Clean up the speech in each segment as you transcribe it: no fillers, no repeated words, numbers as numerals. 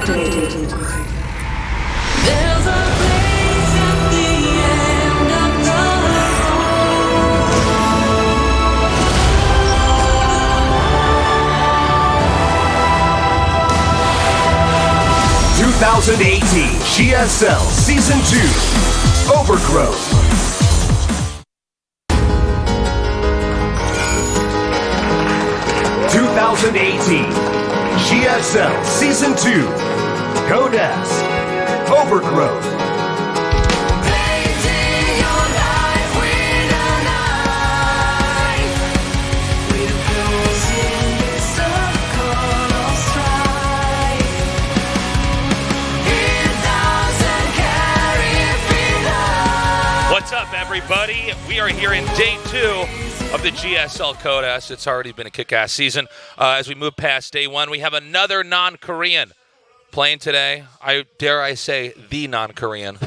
activated. There's a place at the end of the road. 2018 GSL Season 2 Overgrowth. 2018 GSL Season 2 Codesk Overgrowth. painting your life with a knife. We're closing this circle of strife. It doesn't care if it hurts. What's up, everybody? We are here in day 2 of the GSL Codesk. It's already been a kick-ass season. As we move past day 1, we have another non-Korean playing today. Dare I say, the non-Korean.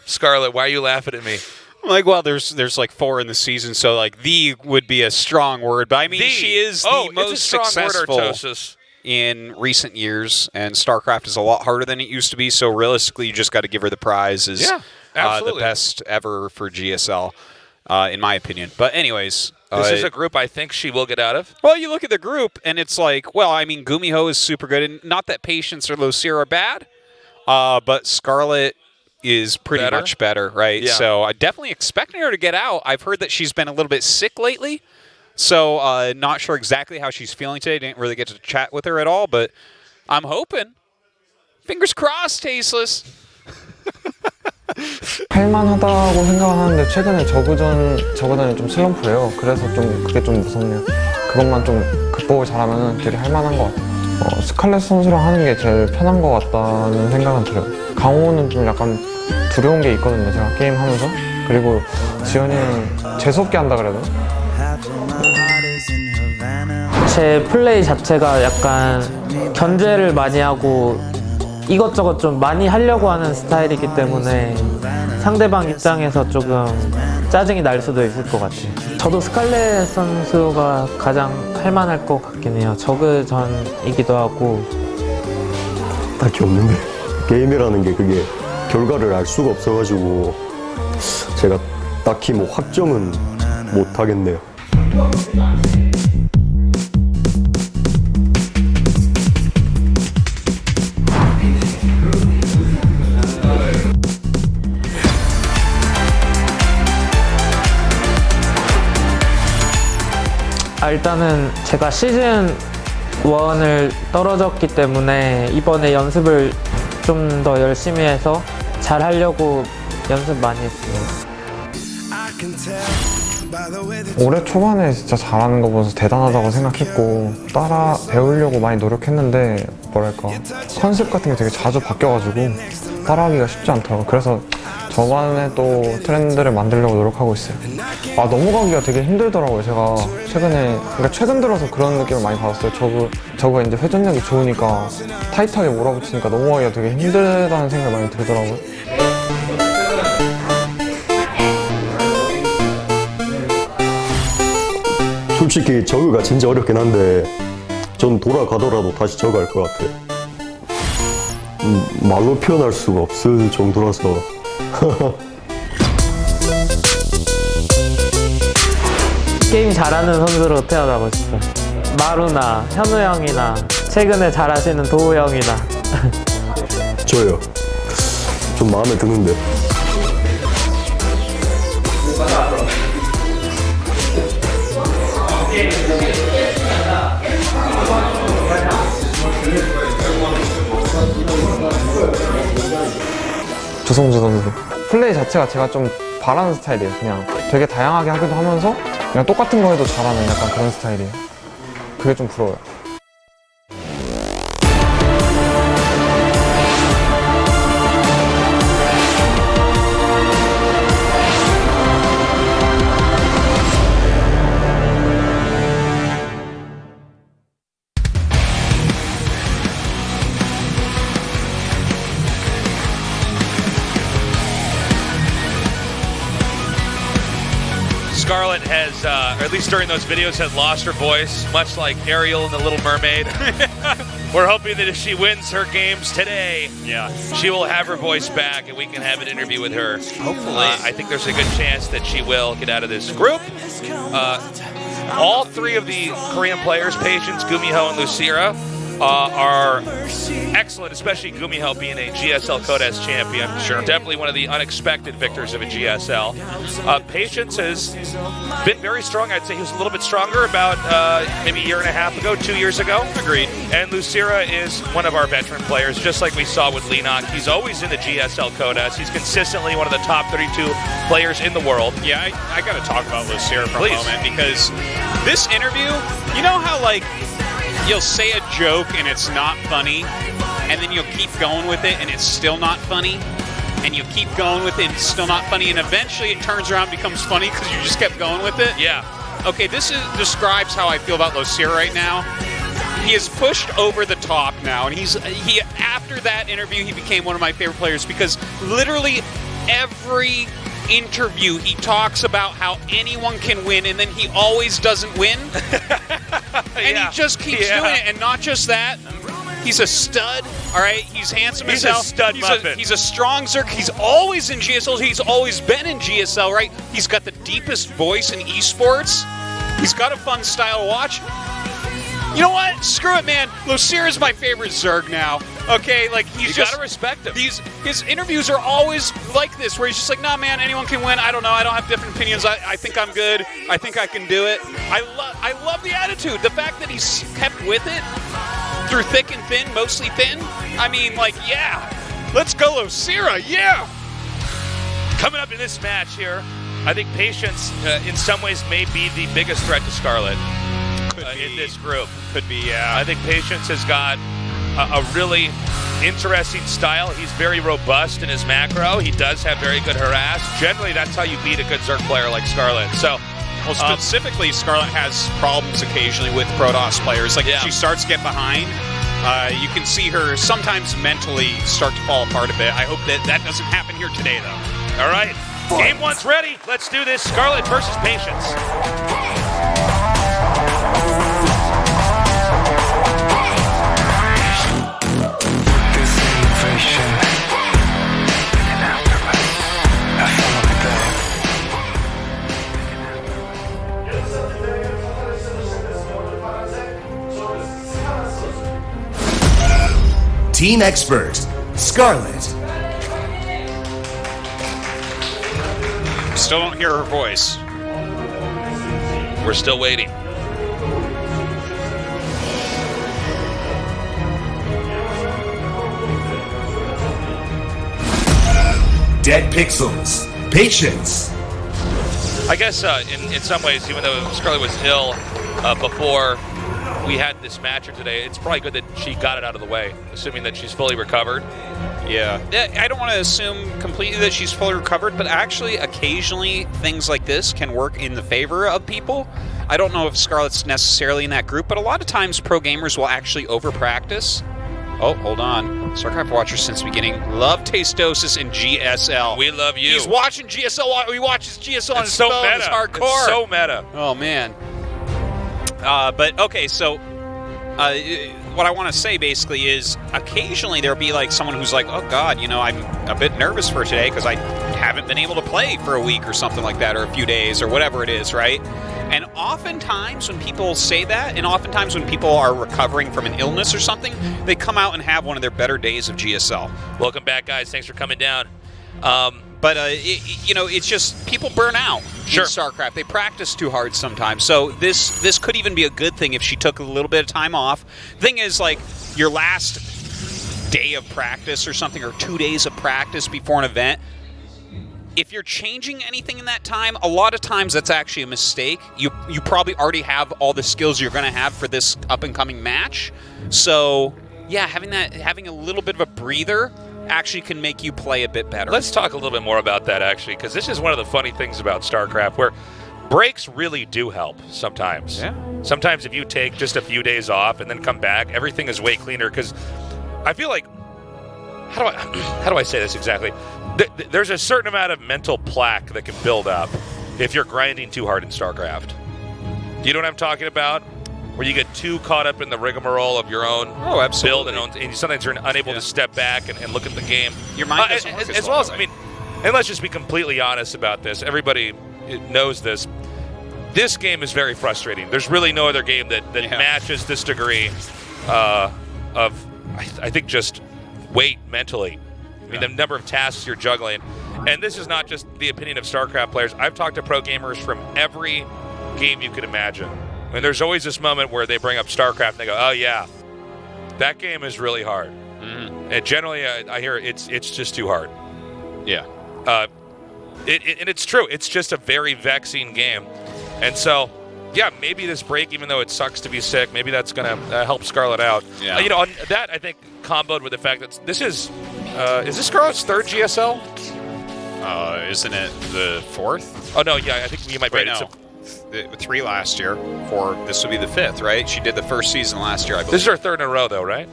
Scarlett, why are you laughing at me? Like, well, there's like 4 in the season, so like the would be a strong word. But I mean, she is the most it's a strong successful word, Artosis. in recent years, and StarCraft is a lot harder than it used to be. So realistically, you just got to give her the prize as Yeah, the absolutely. best ever for GSL, in my opinion. But anyways, This is a group I think she will get out of. well, you look at the group, and it's like, well, I mean, Gumiho is super good, and not that Patience or Losir are bad, but Scarlet is pretty Better? much better, right? Yeah. So I definitely expecting her to get out. I've heard that she's been a little bit sick lately, so not sure exactly how she's feeling today. Didn't really get to chat with her at all, but I'm hoping. Fingers crossed, Tasteless. 할만하다고 생각하는데 최근에 저그전이 좀 슬럼프래요. 그래서 좀 그게 좀 무섭네요. 그것만 좀 극복을 잘하면 되게 할만한 것 같아요. 스칼렛 선수랑 하는 게 제일 편한 것 같다는 생각은 들어요. 강호는 좀 약간 두려운 게 있거든요. 제가 게임하면서. 그리고 지연이는 재수없게 한다 그래도. 제 플레이 자체가 약간 견제를 많이 하고 이것저것 좀 많이 하려고 하는 스타일이기 때문에 상대방 입장에서 조금 짜증이 날 수도 있을 것 같아요. 저도 스칼렛 선수가 가장 할만할 것 같긴 해요. 저그전이기도 하고. 딱히 없는데 게임이라는 게 그게 결과를 알 수가 없어가지고 제가 딱히 뭐 확정은 못 하겠네요. 일단은 제가 시즌 1을 떨어졌기 때문에 이번에 연습을 좀 더 열심히 해서 잘 하려고 연습 많이 했어요. 올해 초반에 진짜 잘하는 거 보면서 대단하다고 생각했고 따라 배우려고 많이 노력했는데 뭐랄까 컨셉 같은 게 되게 자주 바뀌어가지고 따라하기가 쉽지 않더라고요. 그래서 저만의 또 트렌드를 만들려고 노력하고 있어요. 넘어가기가 되게 힘들더라고요. 제가 그러니까 최근 들어서 그런 느낌을 많이 받았어요. 저거 이제 회전력이 좋으니까 타이트하게 몰아붙이니까 넘어가기가 되게 힘들다는 생각이 많이 들더라고요. 솔직히 저그가 진짜 어렵긴 한데 전 돌아가더라도 다시 저그 할 것 같아요. 말로 표현할 수가 없을 정도라서 게임 잘하는 선수로 태어나고 싶어요. 마루나 현우 형이나 최근에 잘하시는 도우 형이나. 저요. 좀 마음에 드는데. 조성주 선수. 플레이 자체가 제가 좀 바라는 스타일이에요. 그냥 되게 다양하게 하기도 하면서 그냥 똑같은 거 해도 잘하는 약간 그런 스타일이에요. 그게 좀 부러워요. Scarlett has, or at least during those videos, had lost her voice, much like Ariel in The Little Mermaid. We're hoping that if she wins her games today, she will have her voice back and we can have an interview with her. Hopefully. I think there's a good chance that she will get out of this group. All three of the Korean players, Patience, Gumiho, and Lucira, are excellent, especially Gumiho being a GSL Codes champion. Sure. Definitely one of the unexpected victors of a GSL. Patience has been very strong. I'd say he was a little bit stronger about maybe a year and a half ago, 2 years ago. Agreed. And Lucira is one of our veteran players, just like we saw with Lenok. He's always in the GSL Codes. He's consistently one of the top 32 players in the world. Yeah, I got to talk about Lucira for Please. a moment because this interview, you know how like you'll say a joke and it's not funny, and then you'll keep going with it and it's still not funny, and you keep going with it and it's still not funny, and eventually it turns around and becomes funny because you just kept going with it? Yeah. Okay, describes how I feel about Lucira right now. He is pushed over the top now, and he after that interview he became one of my favorite players because literally every interview he talks about how anyone can win, and then he always doesn't win. And he just keeps doing it. And not just that, he's a stud, all right? He's handsome He's as hell. a stud muffin. He's a strong Zerk. He's always in GSL. He's always been in GSL, right? He's got the deepest voice in esports. He's got a fun style to watch. You know what? Screw it, man. Lucira's my favorite Zerg now. Okay, like he's You just gotta respect him. His interviews are always like this, where he's just like, nah, man, anyone can win. I don't know. I don't have different opinions. I think I'm good. I think I can do it. I love the attitude. The fact that he's kept with it through thick and thin, mostly thin. I mean, like, yeah. Let's go, Lucira. Yeah. Coming up in this match here, I think Patience, in some ways, may be the biggest threat to Scarlett in this group. Could be, yeah. I think Patience has got a really interesting style. He's very robust in his macro. He does have very good harass. Generally, that's how you beat a good Zerg player like Scarlett. So, Well, specifically, Scarlett has problems occasionally with Protoss players. Like, if she starts to get behind, you can see her sometimes mentally start to fall apart a bit. I hope that doesn't happen here today, though. all right. Game one's ready. Let's do this. Scarlett versus Patience. Team expert, Scarlett. Still don't hear her voice. We're still waiting. Dead Pixels, Patience. I guess in some ways, even though Scarlett was ill before we had this match today, it's probably good that she got it out of the way, assuming that she's fully recovered. Yeah. I don't want to assume completely that she's fully recovered, but actually, occasionally, things like this can work in the favor of people. I don't know if Scarlett's necessarily in that group, but a lot of times pro gamers will actually over-practice. Oh, hold on. StarCraft Watcher since the beginning. Love Tastosis in GSL. We love you. He's watching GSL. He watches GSL on his so phone. meta. It's hardcore. It's so meta. Oh, man. But, okay, so what I want to say, basically, is occasionally there'll be, like, someone who's like, oh, God, you know, I'm a bit nervous for today because I haven't been able to play for a week or something like that, or a few days, or whatever it is, right? And oftentimes when people say that, and oftentimes when people are recovering from an illness or something, they come out and have one of their better days of GSL. Welcome back, guys. Thanks for coming down. But, you know, it's just people burn out Sure. in StarCraft. They practice too hard sometimes. So this could even be a good thing if she took a little bit of time off. Thing is, like, your last day of practice or something, or 2 days of practice before an event, if you're changing anything in that time, a lot of times that's actually a mistake. You probably already have all the skills you're going to have for this up-and-coming match. So, yeah, having a little bit of a breather actually can make you play a bit better. Let's talk a little bit more about that, actually, because this is one of the funny things about StarCraft, where breaks really do help sometimes. Yeah. Sometimes if you take just a few days off and then come back, everything is way cleaner, because I feel like, how do I say this exactly? There's a certain amount of mental plaque that can build up if you're grinding too hard in StarCraft. You know what I'm talking about? Where you get too caught up in the rigmarole of your own build, and sometimes you're unable to step back and look at the game. Your mind doesn't work as well as, I mean, and let's just be completely honest about this. Everybody knows this. This game is very frustrating. There's really no other game that matches this degree of, I think, just weight mentally. I mean, the number of tasks you're juggling. And this is not just the opinion of StarCraft players. I've talked to pro gamers from every game you could imagine. And there's always this moment where they bring up StarCraft and they go, oh, yeah, that game is really hard. Mm-hmm. And generally, I hear it's just too hard. Yeah. And it's true. It's just a very vexing game. And so, yeah, maybe this break, even though it sucks to be sick, maybe that's going to help Scarlet out. Yeah. On that, I think, comboed with the fact that this is this Scarlet's third GSL? Isn't it the fourth? Oh, no, yeah, I think you might be right. 3 last year. This would be the 5th, right? She did the first season last year, I believe. This is her third in a row, though, right?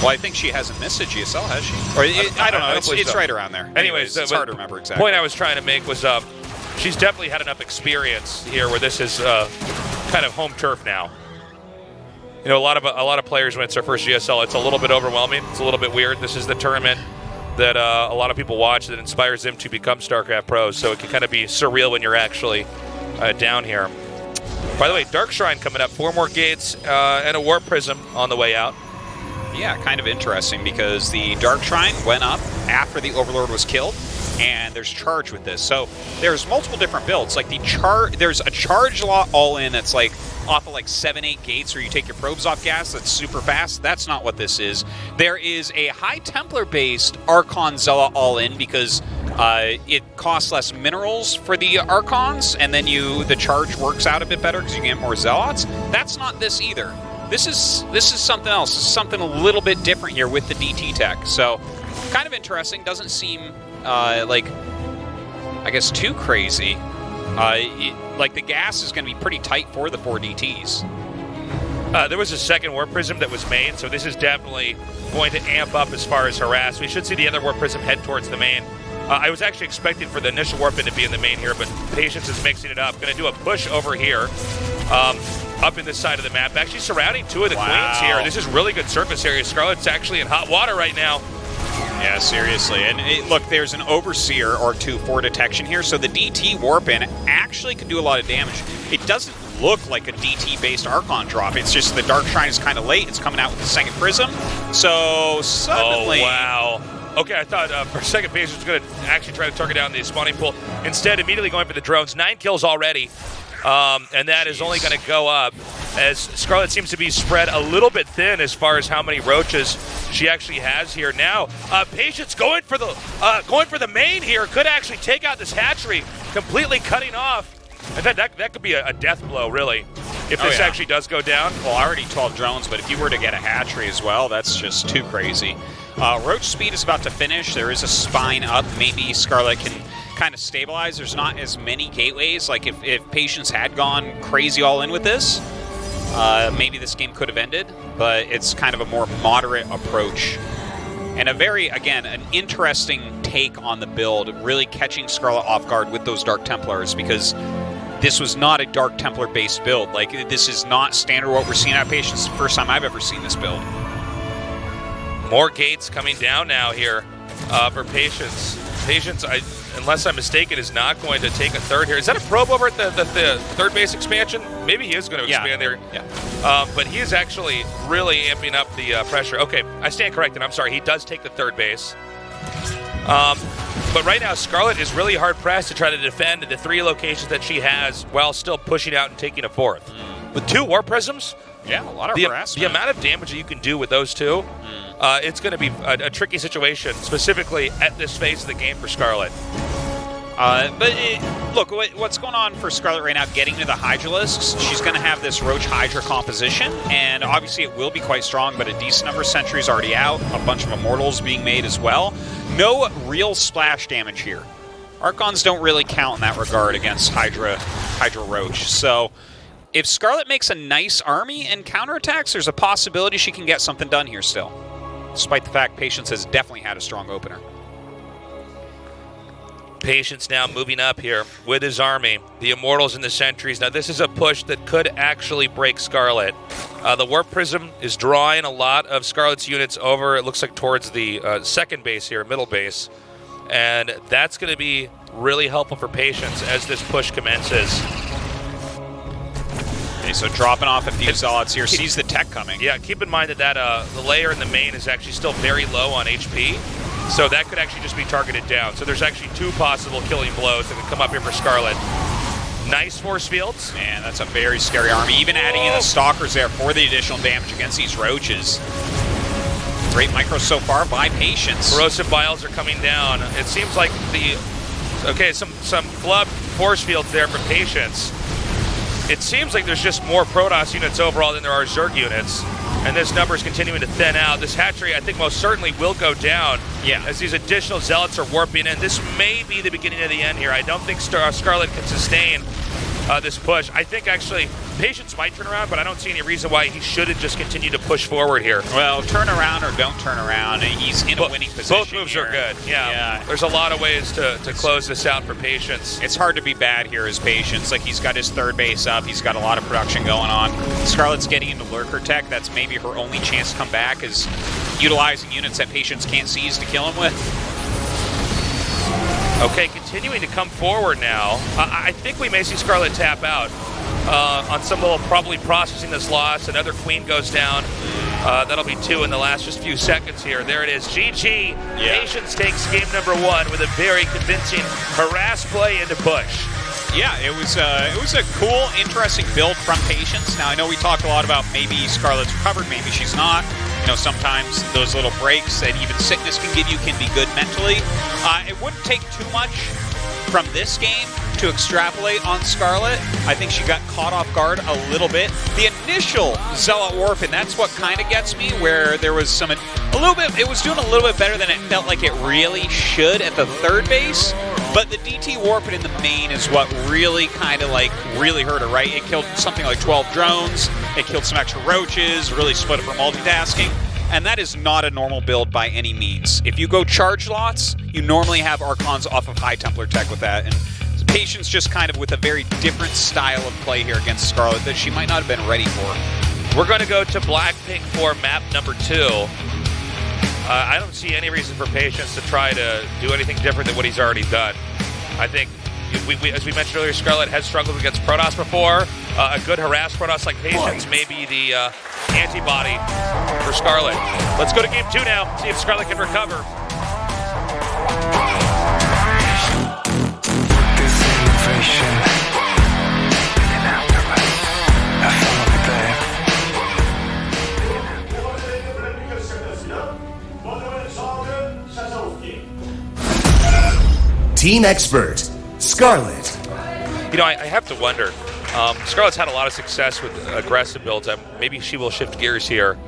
Well, I think she hasn't missed a GSL, has she? Or I don't know. It's right around there. Anyways, it's hard to remember exactly. The point I was trying to make was she's definitely had enough experience here where this is kind of home turf now. You know, a lot of players, when it's their first GSL, it's a little bit overwhelming. It's a little bit weird. This is the tournament that a lot of people watch that inspires them to become StarCraft pros. So it can kind of be surreal when you're actually down here. By the way, Dark Shrine coming up. 4 more gates and a Warp Prism on the way out. Yeah, kind of interesting because the Dark Shrine went up after the Overlord was killed, and there's charge with this. So there's multiple different builds. Like there's a charge lot all-in that's like off of like 7-8 gates where you take your probes off gas. That's super fast. That's not what this is. There is a High Templar-based Archon Zealot all-in because it costs less minerals for the Archons, and then the charge works out a bit better because you get more Zealots. That's not this either. This is something else. This is something a little bit different here with the DT tech. So kind of interesting. Doesn't seem like, I guess, too crazy. Like the gas is going to be pretty tight for the 4 DTs. There was a second Warp Prism that was made, so this is definitely going to amp up as far as harass. We should see the other Warp Prism head towards the main. I was actually expecting for the initial Warp in to be in the main here, but Patience is mixing it up. Going to do a push over here. Up in this side of the map, actually surrounding 2 of the queens here. This is really good surface area. Scarlet's actually in hot water right now. Yeah, seriously. And look, there's an Overseer or 2 for detection here, so the DT Warp-In actually can do a lot of damage. It doesn't look like a DT-based Archon drop. It's just the Dark Shrine is kind of late. It's coming out with the second Prism. So suddenly... Oh, wow. Okay, I thought for a second Patience was going to actually try to target down the spawning pool. Instead, immediately going for the drones. 9 kills already. And that is only going to go up as Scarlet seems to be spread a little bit thin as far as how many roaches she actually has here. Now, Patience going for the main here could actually take out this hatchery, completely cutting off. In fact, that could be a death blow, really, if this actually does go down. Well, already 12 drones, but if you were to get a hatchery as well, that's just too crazy. Roach speed is about to finish. There is a spine up. Maybe Scarlet can kind of stabilize. There's not as many gateways. Like if Patience had gone crazy all in with this, maybe this game could have ended, but it's kind of a more moderate approach. And an interesting take on the build, really catching Scarlet off guard with those Dark Templars, because this was not a Dark Templar-based build. Like, this is not standard what we're seeing at Patience. It's the first time I've ever seen this build. More gates coming down now here for Patience. Patience, unless I'm mistaken, is not going to take a third here. Is that a probe over at the third base expansion? Maybe he is going to expand there. Yeah. But he is actually really amping up the pressure. Okay, I stand corrected. I'm sorry. He does take the third base. But right now, Scarlet is really hard-pressed to try to defend the 3 locations that she has while still pushing out and taking a 4th. With 2 Warp Prisms, yeah, a lot of harassment. The amount of damage that you can do with those 2, it's going to be a tricky situation, specifically at this phase of the game for Scarlet. Look, what's going on for Scarlet right now, getting to the Hydralisks, she's going to have this Roach Hydra composition, and obviously it will be quite strong, but a decent number of sentries already out, a bunch of Immortals being made as well. No real splash damage here. Archons don't really count in that regard against Hydra Roach, so if Scarlet makes a nice army and counterattacks, there's a possibility she can get something done here still, despite the fact Patience has definitely had a strong opener. Patience now moving up here with his army. The Immortals and the Sentries. Now, this is a push that could actually break Scarlet. The Warp Prism is drawing a lot of Scarlet's units over, it looks like, towards the second base here, middle base. And that's going to be really helpful for Patience as this push commences. Okay, so dropping off a few Zealots here, sees the tech coming. Yeah, keep in mind that the layer in the main is actually still very low on HP. So that could actually just be targeted down. So there's actually 2 possible killing blows that could come up here for Scarlet. Nice force fields. Man, that's a very scary army. Even adding in the Stalkers there for the additional damage against these Roaches. Great micro so far by Patience. Corrosive Vials are coming down. It seems like some flubbed force fields there for Patience. It seems like there's just more Protoss units overall than there are Zerg units. And this number is continuing to thin out. This hatchery, I think, most certainly will go down as these additional Zealots are warping in. This may be the beginning of the end here. I don't think Scarlet can sustain this push. I think, actually, Patience might turn around, but I don't see any reason why he shouldn't just continue to push forward here. Well, turn around or don't turn around. He's in a winning position. Both moves here. are good. Yeah. There's a lot of ways to close this out for Patience. It's hard to be bad here as Patience. Like, he's got his third base up. He's got a lot of production going on. Scarlet's getting into Lurker tech. That's maybe her only chance to come back, is utilizing units that Patience can't seize to kill him with. Okay, continuing to come forward now. I think we may see Scarlet tap out on some level, probably processing this loss. Another Queen goes down. That'll be 2 in the last just few seconds here. There it is. GG. Patience takes game number 1 with a very convincing harass play into push. Yeah, it was a cool, interesting build from Patience. Now, I know we talked a lot about maybe Scarlet's recovered, maybe she's not. You know, sometimes those little breaks that even sickness can give you can be good mentally. It wouldn't take too much from this game to extrapolate on Scarlet. I think she got caught off guard a little bit. The initial Zealot Warp, and that's what kind of gets me, where there was it was doing a little bit better than it felt like it really should at the third base. But the DT Warp in the main is what really really hurt her, right? It killed something like 12 drones, it killed some extra Roaches, really split it for multitasking. And that is not a normal build by any means. If you go charge lots, you normally have Archons off of High Templar tech with that. And Patience just kind of with a very different style of play here against Scarlet that she might not have been ready for. We're going to go to Blackpink for map number 2. I don't see any reason for Patience to try to do anything different than what he's already done. I think, as we mentioned earlier, Scarlet has struggled against Protoss before. A good harassed Protoss like Patience may be the antibody for Scarlet. Let's go to game 2 now, see if Scarlet can recover. Team expert, Scarlet. You know, I have to wonder. Scarlet's had a lot of success with aggressive builds. Maybe she will shift gears here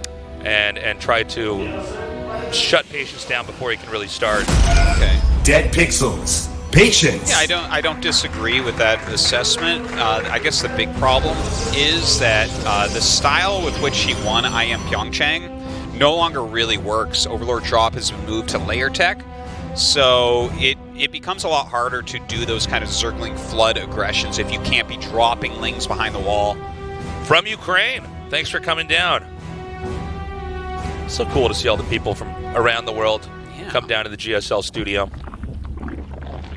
and try to shut Patience down before he can really start. Okay. Dead Pixels, Patience. Yeah, I don't disagree with that assessment. I guess the big problem is that the style with which he won I Am Pyeongchang no longer really works. Overlord Drop has been moved to layer tech. So it becomes a lot harder to do those kind of Zergling flood aggressions if you can't be dropping Lings behind the wall. From Ukraine, thanks for coming down. So cool to see all the people from around the world come down to the GSL studio.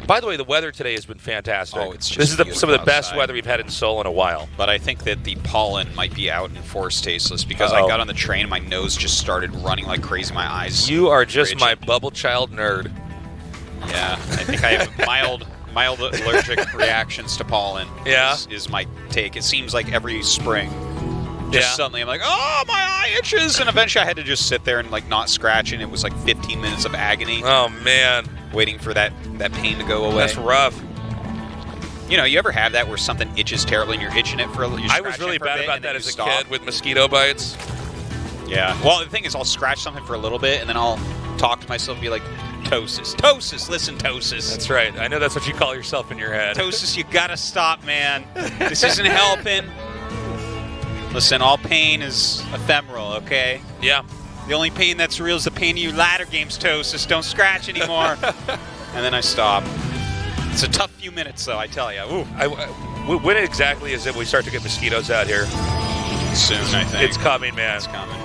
By the way, the weather today has been fantastic. Oh, it's just this is some of the best outside. weather we've had in Seoul in a while. But I think that the pollen might be out in force tasteless because I got on the train and my nose just started running like crazy. My eyes. You are just rigid. my bubble child nerd. Yeah, I think I have mild allergic reactions to pollen. Yeah. Is my take. It seems like every spring, just suddenly I'm like, oh, my eye itches, and eventually I had to just sit there and like not scratch, and it was like 15 minutes of agony. Oh man, waiting for that pain to go away. That's rough. You know, you ever have that where something itches terribly and you're itching it for a little? I was really bad about that as a kid with mosquito bites. Yeah. Well, the thing is, I'll scratch something for a little bit, and then I'll talk to myself and be like, Tosis, listen, Tosis. That's right. I know that's what you call yourself in your head. Tosis, you gotta stop, man. This isn't helping. Listen, all pain is ephemeral, okay? Yeah. The only pain that's real is the pain of you ladder games, Tosis. Don't scratch anymore. And then I stop. It's a tough few minutes, though, I tell you. Ooh, When exactly is it we start to get mosquitoes out here? soon, I think. It's coming, man. It's coming.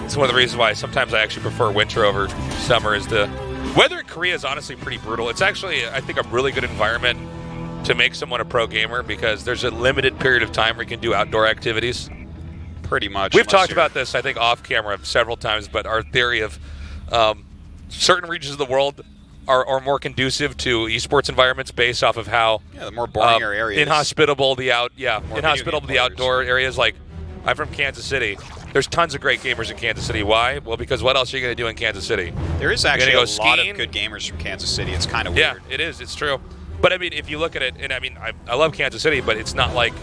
It's one of the reasons why sometimes I actually prefer winter over summer. Is the weather in Korea is honestly pretty brutal. It's actually, I think, a really good environment to make someone a pro gamer because there's a limited period of time where you can do outdoor activities. Pretty much. We've unless talked you're- about this, I think, off camera several times, but our theory of certain regions of the world are more conducive to esports environments based off of how the more boring areas. inhospitable the More inhospitable video the game outdoor areas. Like, I'm from Kansas City. There's tons of great gamers in Kansas City. Why? Well, because what else are you going to do in Kansas City? There is actually go a lot skiing? of good gamers from Kansas City. It's kind of Yeah, weird. it is. It's true. But I mean, if you look at it, and I mean, I love Kansas City, but it's not like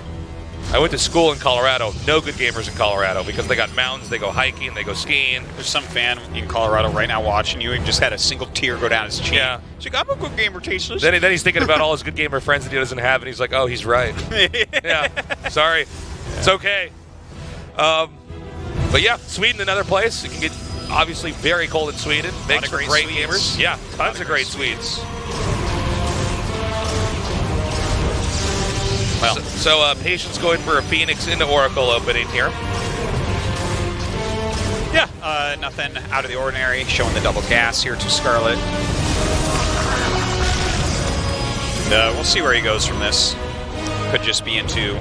I went to school in Colorado. No good gamers in Colorado because they got mountains, they go hiking, they go skiing. There's some fan in Colorado right now watching you and just had a single tear go down his cheek. Yeah. He's like, I'm a good gamer, Tasteless. Then he's thinking about all his good gamer friends that he doesn't have, and he's like, oh, he's right. Yeah, sorry. It's okay. But yeah, Sweden, another place. It can get obviously very cold in Sweden. Makes of for great great Swedes. gamers. Yeah, tons of great Swedes. Well, So Patience going for a Phoenix into Oracle opening here. yeah, nothing out of the ordinary. Showing the double gas here to Scarlet. And, we'll see where he goes from this. Could just be into,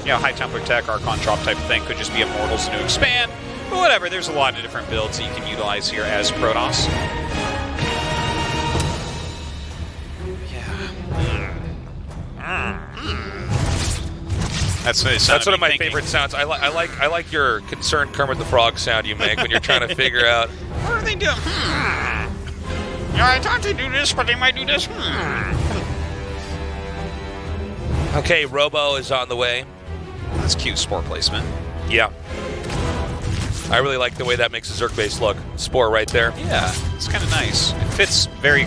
high Templar Tech, Archon drop type of thing. Could just be Immortals to expand. But whatever, there's a lot of different builds that you can utilize here as Protoss. That's one of my favorite sounds. I like your concerned Kermit the Frog sound you make when you're trying to figure out. What are they doing? I thought they do this, but they might do this. Okay, Robo is on the way. That's cute spore placement. Yeah. I really like the way that makes a Zerg base look. Spore right there. Yeah, it's kind of nice. It fits very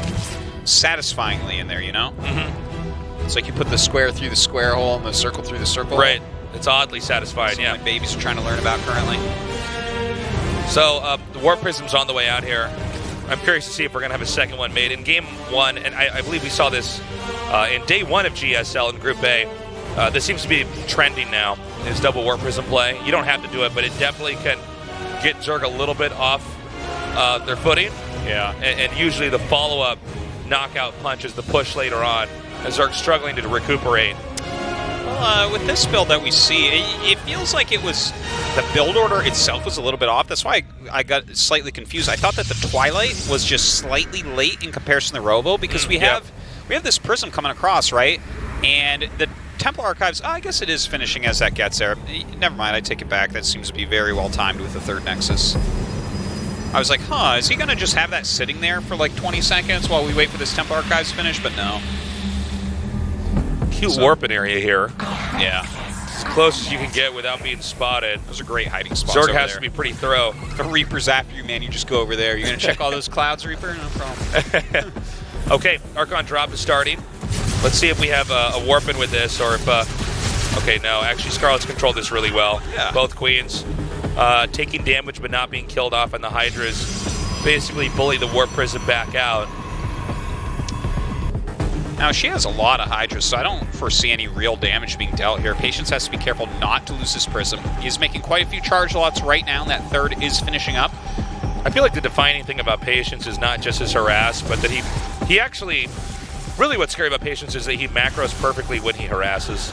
satisfyingly in there, you know? Mm-hmm. It's like you put the square through the square hole and the circle through the circle. Right. It's oddly satisfying, Something yeah. like babies are trying to learn about currently. So the Warp Prism's on the way out here. I'm curious to see if we're going to have a second one made. In Game 1, and I believe we saw this in Day 1 of GSL in Group A, this seems to be trending now, is double Warp Prism play. You don't have to do it, but it definitely can get Zerg a little bit off their footing. Yeah. And usually the follow-up knockout punch is the push later on, as Zerg's struggling to recuperate. Well, with this build that we see, it feels like it was the build order itself was a little bit off. That's why I got slightly confused. I thought that the Twilight was just slightly late in comparison to Robo because we have this Prism coming across, right? And the Temple Archives, I guess it is finishing as that gets there. Never mind, I take it back. That seems to be very well timed with the third Nexus. I was like, is he going to just have that sitting there for like 20 seconds while we wait for this Temple Archives to finish? But no. Cute warping area here. Yeah. As close as you can get without being spotted. Those are great hiding spots Zerg over has there. to be pretty thorough. The Reaper's after you, man. You just go over there. You're going to check all those clouds, Reaper? No problem. Okay, Archon drop is starting. Let's see if we have a warping with this, or if... okay, no. Actually, Scarlet's controlled this really well. Yeah. Both Queens taking damage but not being killed off, and the Hydras basically bully the Warp Prism back out. Now, she has a lot of Hydras, so I don't foresee any real damage being dealt here. Patience has to be careful not to lose this Prism. He's making quite a few charge lots right now, and that third is finishing up. I feel like the defining thing about Patience is not just his harass, but that he actually... Really what's scary about Patience is that he macros perfectly when he harasses.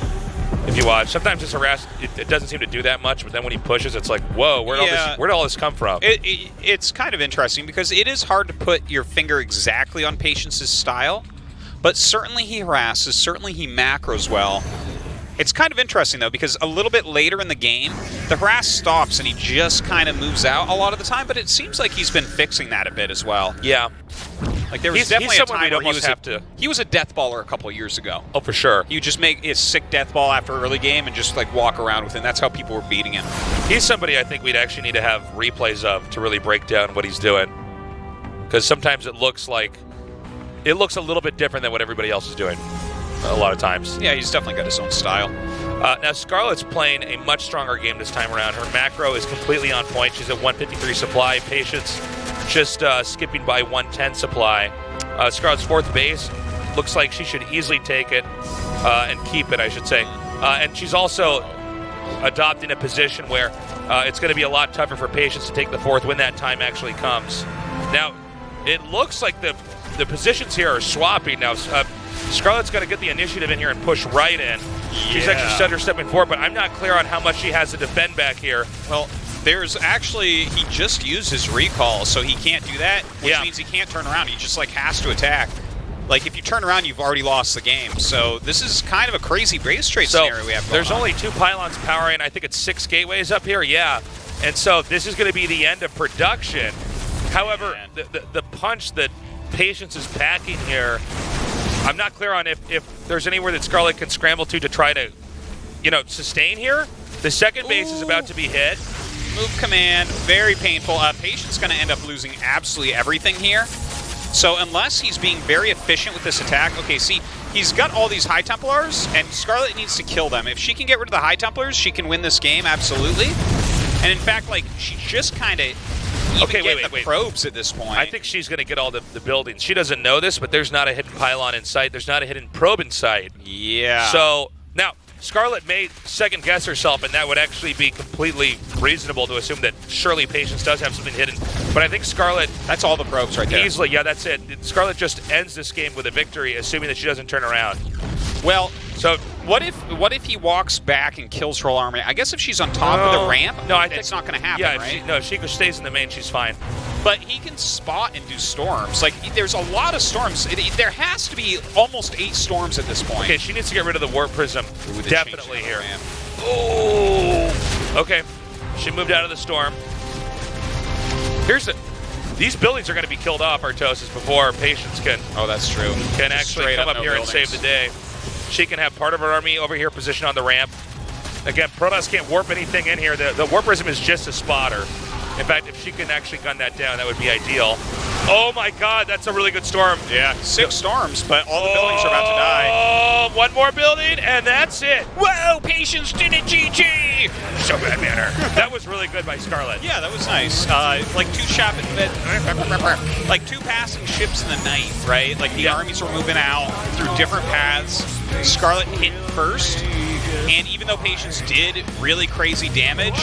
If you watch, sometimes his harass, it doesn't seem to do that much, but then when he pushes, it's like, whoa, where did all this come from? It's kind of interesting because it is hard to put your finger exactly on Patience's style, but certainly he harasses, certainly he macros well. It's kind of interesting, though, because a little bit later in the game, the harass stops and he just kind of moves out a lot of the time, but it seems like he's been fixing that a bit as well. Yeah. Like, there was He's definitely a someone time we'd where he was a death baller a couple of years ago. Oh, for sure. He would just make his sick death ball after early game and just, like, walk around with him. That's how people were beating him. He's somebody I think we'd actually need to have replays of to really break down what he's doing. Because sometimes it looks a little bit different than what everybody else is doing. A lot of times. Yeah, he's definitely got his own style. Now, Scarlet's playing a much stronger game this time around. Her macro is completely on point. She's at 153 supply. Patience just skipping by 110 supply. Scarlet's fourth base looks like she should easily take it and keep it, I should say. And she's also adopting a position where it's going to be a lot tougher for Patience to take the fourth when that time actually comes. Now, it looks like the positions here are swapping now. Scarlett's going to get the initiative in here and push right in. She's actually stutter stepping forward, but I'm not clear on how much she has to defend back here. Well, there's actually, he just used his recall, so he can't do that, which means he can't turn around. He just like has to attack. Like if you turn around, you've already lost the game. So this is kind of a crazy base trade scenario we have going There's on. only 2 pylons powering. I think it's 6 gateways up here. Yeah, and so this is going to be the end of production. However, the punch that Patience is packing here, I'm not clear on if there's anywhere that Scarlett can scramble to try to, sustain here. The second base is about to be hit. Move command, very painful. Patience going to end up losing absolutely everything here. So unless he's being very efficient with this attack, okay, see, he's got all these High Templars, and Scarlett needs to kill them. If she can get rid of the High Templars, she can win this game, absolutely. And in fact, like, she just kind of the probes at this point. I think she's going to get all the buildings. She doesn't know this, but there's not a hidden pylon in sight. There's not a hidden probe in sight. Yeah. So, now, Scarlett may second-guess herself, and that would actually be completely reasonable to assume that surely Patience does have something hidden. But I think Scarlett... That's all the probes right there. Easily, yeah, that's it. Scarlett just ends this game with a victory, assuming that she doesn't turn around. Well, so what if he walks back and kills her whole army? I guess if she's on top of the ramp, no, I think it's not going to happen, yeah, right? If she stays in the main, she's fine. But he can spot and do storms. Like, there's a lot of storms. There has to be almost 8 storms at this point. Okay, she needs to get rid of the warp prism. Ooh, Definitely here. Oh! Okay, she moved out of the storm. These buildings are going to be killed off, Artosis, before Patience can. Oh, that's true. Can actually come up here and save the day. She can have part of her army over here positioned on the ramp. Again, Protoss can't warp anything in here. The warp prism is just a spotter. In fact, if she can actually gun that down, that would be ideal. Oh my God, that's a really good storm. Yeah, 6 storms, but all the buildings are about to die. Oh, one more building, and that's it. Whoa, Patience did it, GG! So bad manner. That was really good by Scarlett. Yeah, that was nice. Like 2 passing ships in the night, right? Like the armies were moving out through different paths. Scarlett hit first, and even though Patience did really crazy damage,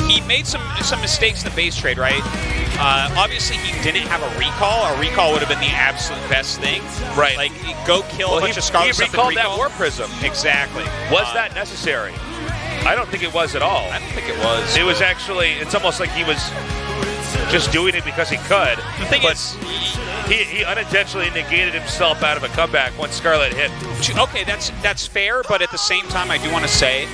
he made some mistakes in the base trade, right? Obviously, he didn't have a recall. A recall would have been the absolute best thing. Right. Like, go kill a bunch of Scarlet stuff. He recalled that warp prism. Exactly. Was that necessary? I don't think it was at all. I don't think it was. It was actually, it's almost like he was just doing it because he could. The thing is, he unintentionally negated himself out of a comeback once Scarlett hit. Okay, that's fair, but at the same time, I do want to say,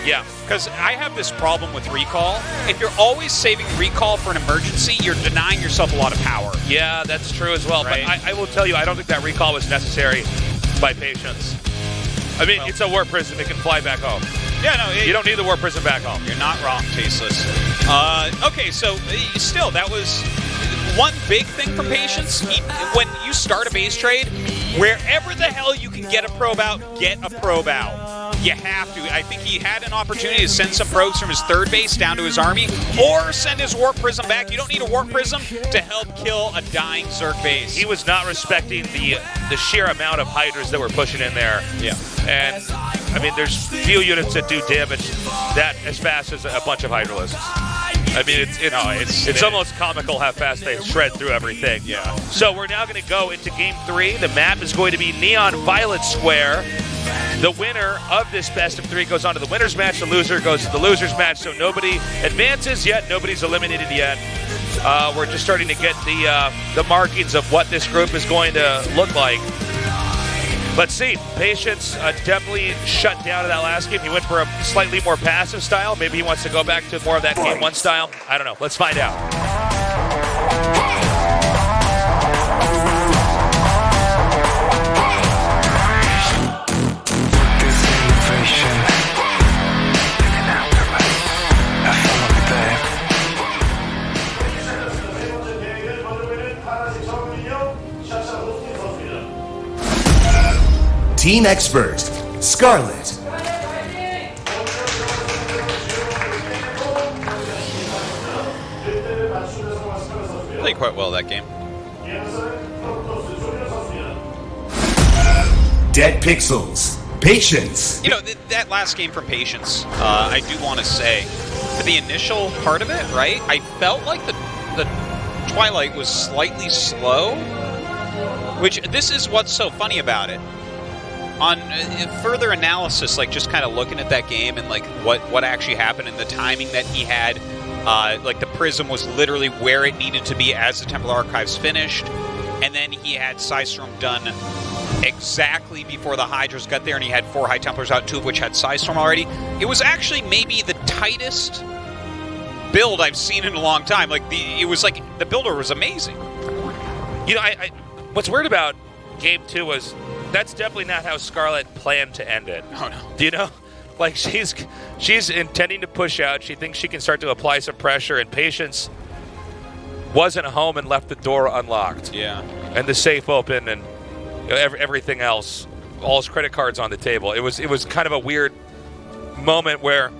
because I have this problem with recall. If you're always saving recall for an emergency, you're denying yourself a lot of power. Yeah, that's true as well. Right? But I will tell you, I don't think that recall was necessary by Patience. I mean, it's a warp prism. It can fly back home. Yeah, no, you don't need the warp prism back home. You're not wrong, Tasteless. Okay, so still, that was one big thing from Patience. When you start a base trade, wherever the hell you can get a probe out, get a probe out. You have to. I think he had an opportunity to send some probes from his third base down to his army, or send his warp prism back. You don't need a warp prism to help kill a dying Zerg base. He was not respecting the sheer amount of Hydras that were pushing in there. Yeah. And, I mean, there's few units that do damage that as fast as a bunch of Hydralisks. I mean, it's almost comical how fast they shred through everything. Yeah. So we're now going to go into Game 3. The map is going to be Neon Violet Square. The winner of this best of 3 goes on to the winner's match. The loser goes to the loser's match. So nobody advances yet. Nobody's eliminated yet. We're just starting to get the markings of what this group is going to look like. Let's see. Patience definitely shut down in that last game. He went for a slightly more passive style. Maybe he wants to go back to more of that Game 1 style. I don't know. Let's find out. Team Expert, Scarlett. Played quite well that game. Dead Pixels. Patience. You know, that last game from Patience, I do want to say, for the initial part of it, right, I felt like the Twilight was slightly slow, which this is what's so funny about it. On further analysis, like just kind of looking at that game and like what actually happened and the timing that he had, like the Prism was literally where it needed to be as the Templar Archives finished, and then he had Psystorm done exactly before the Hydras got there, and he had 4 High Templars out, 2 of which had Psystorm already. It was actually maybe the tightest build I've seen in a long time. Like it was like the builder was amazing. You know, I what's weird about Game 2 was that's definitely not how Scarlet planned to end it. Oh no. Do you know? Like she's intending to push out. She thinks she can start to apply some pressure, and Patience wasn't home and left the door unlocked. Yeah. And the safe open, and everything else, all his credit cards on the table. It was kind of a weird moment where,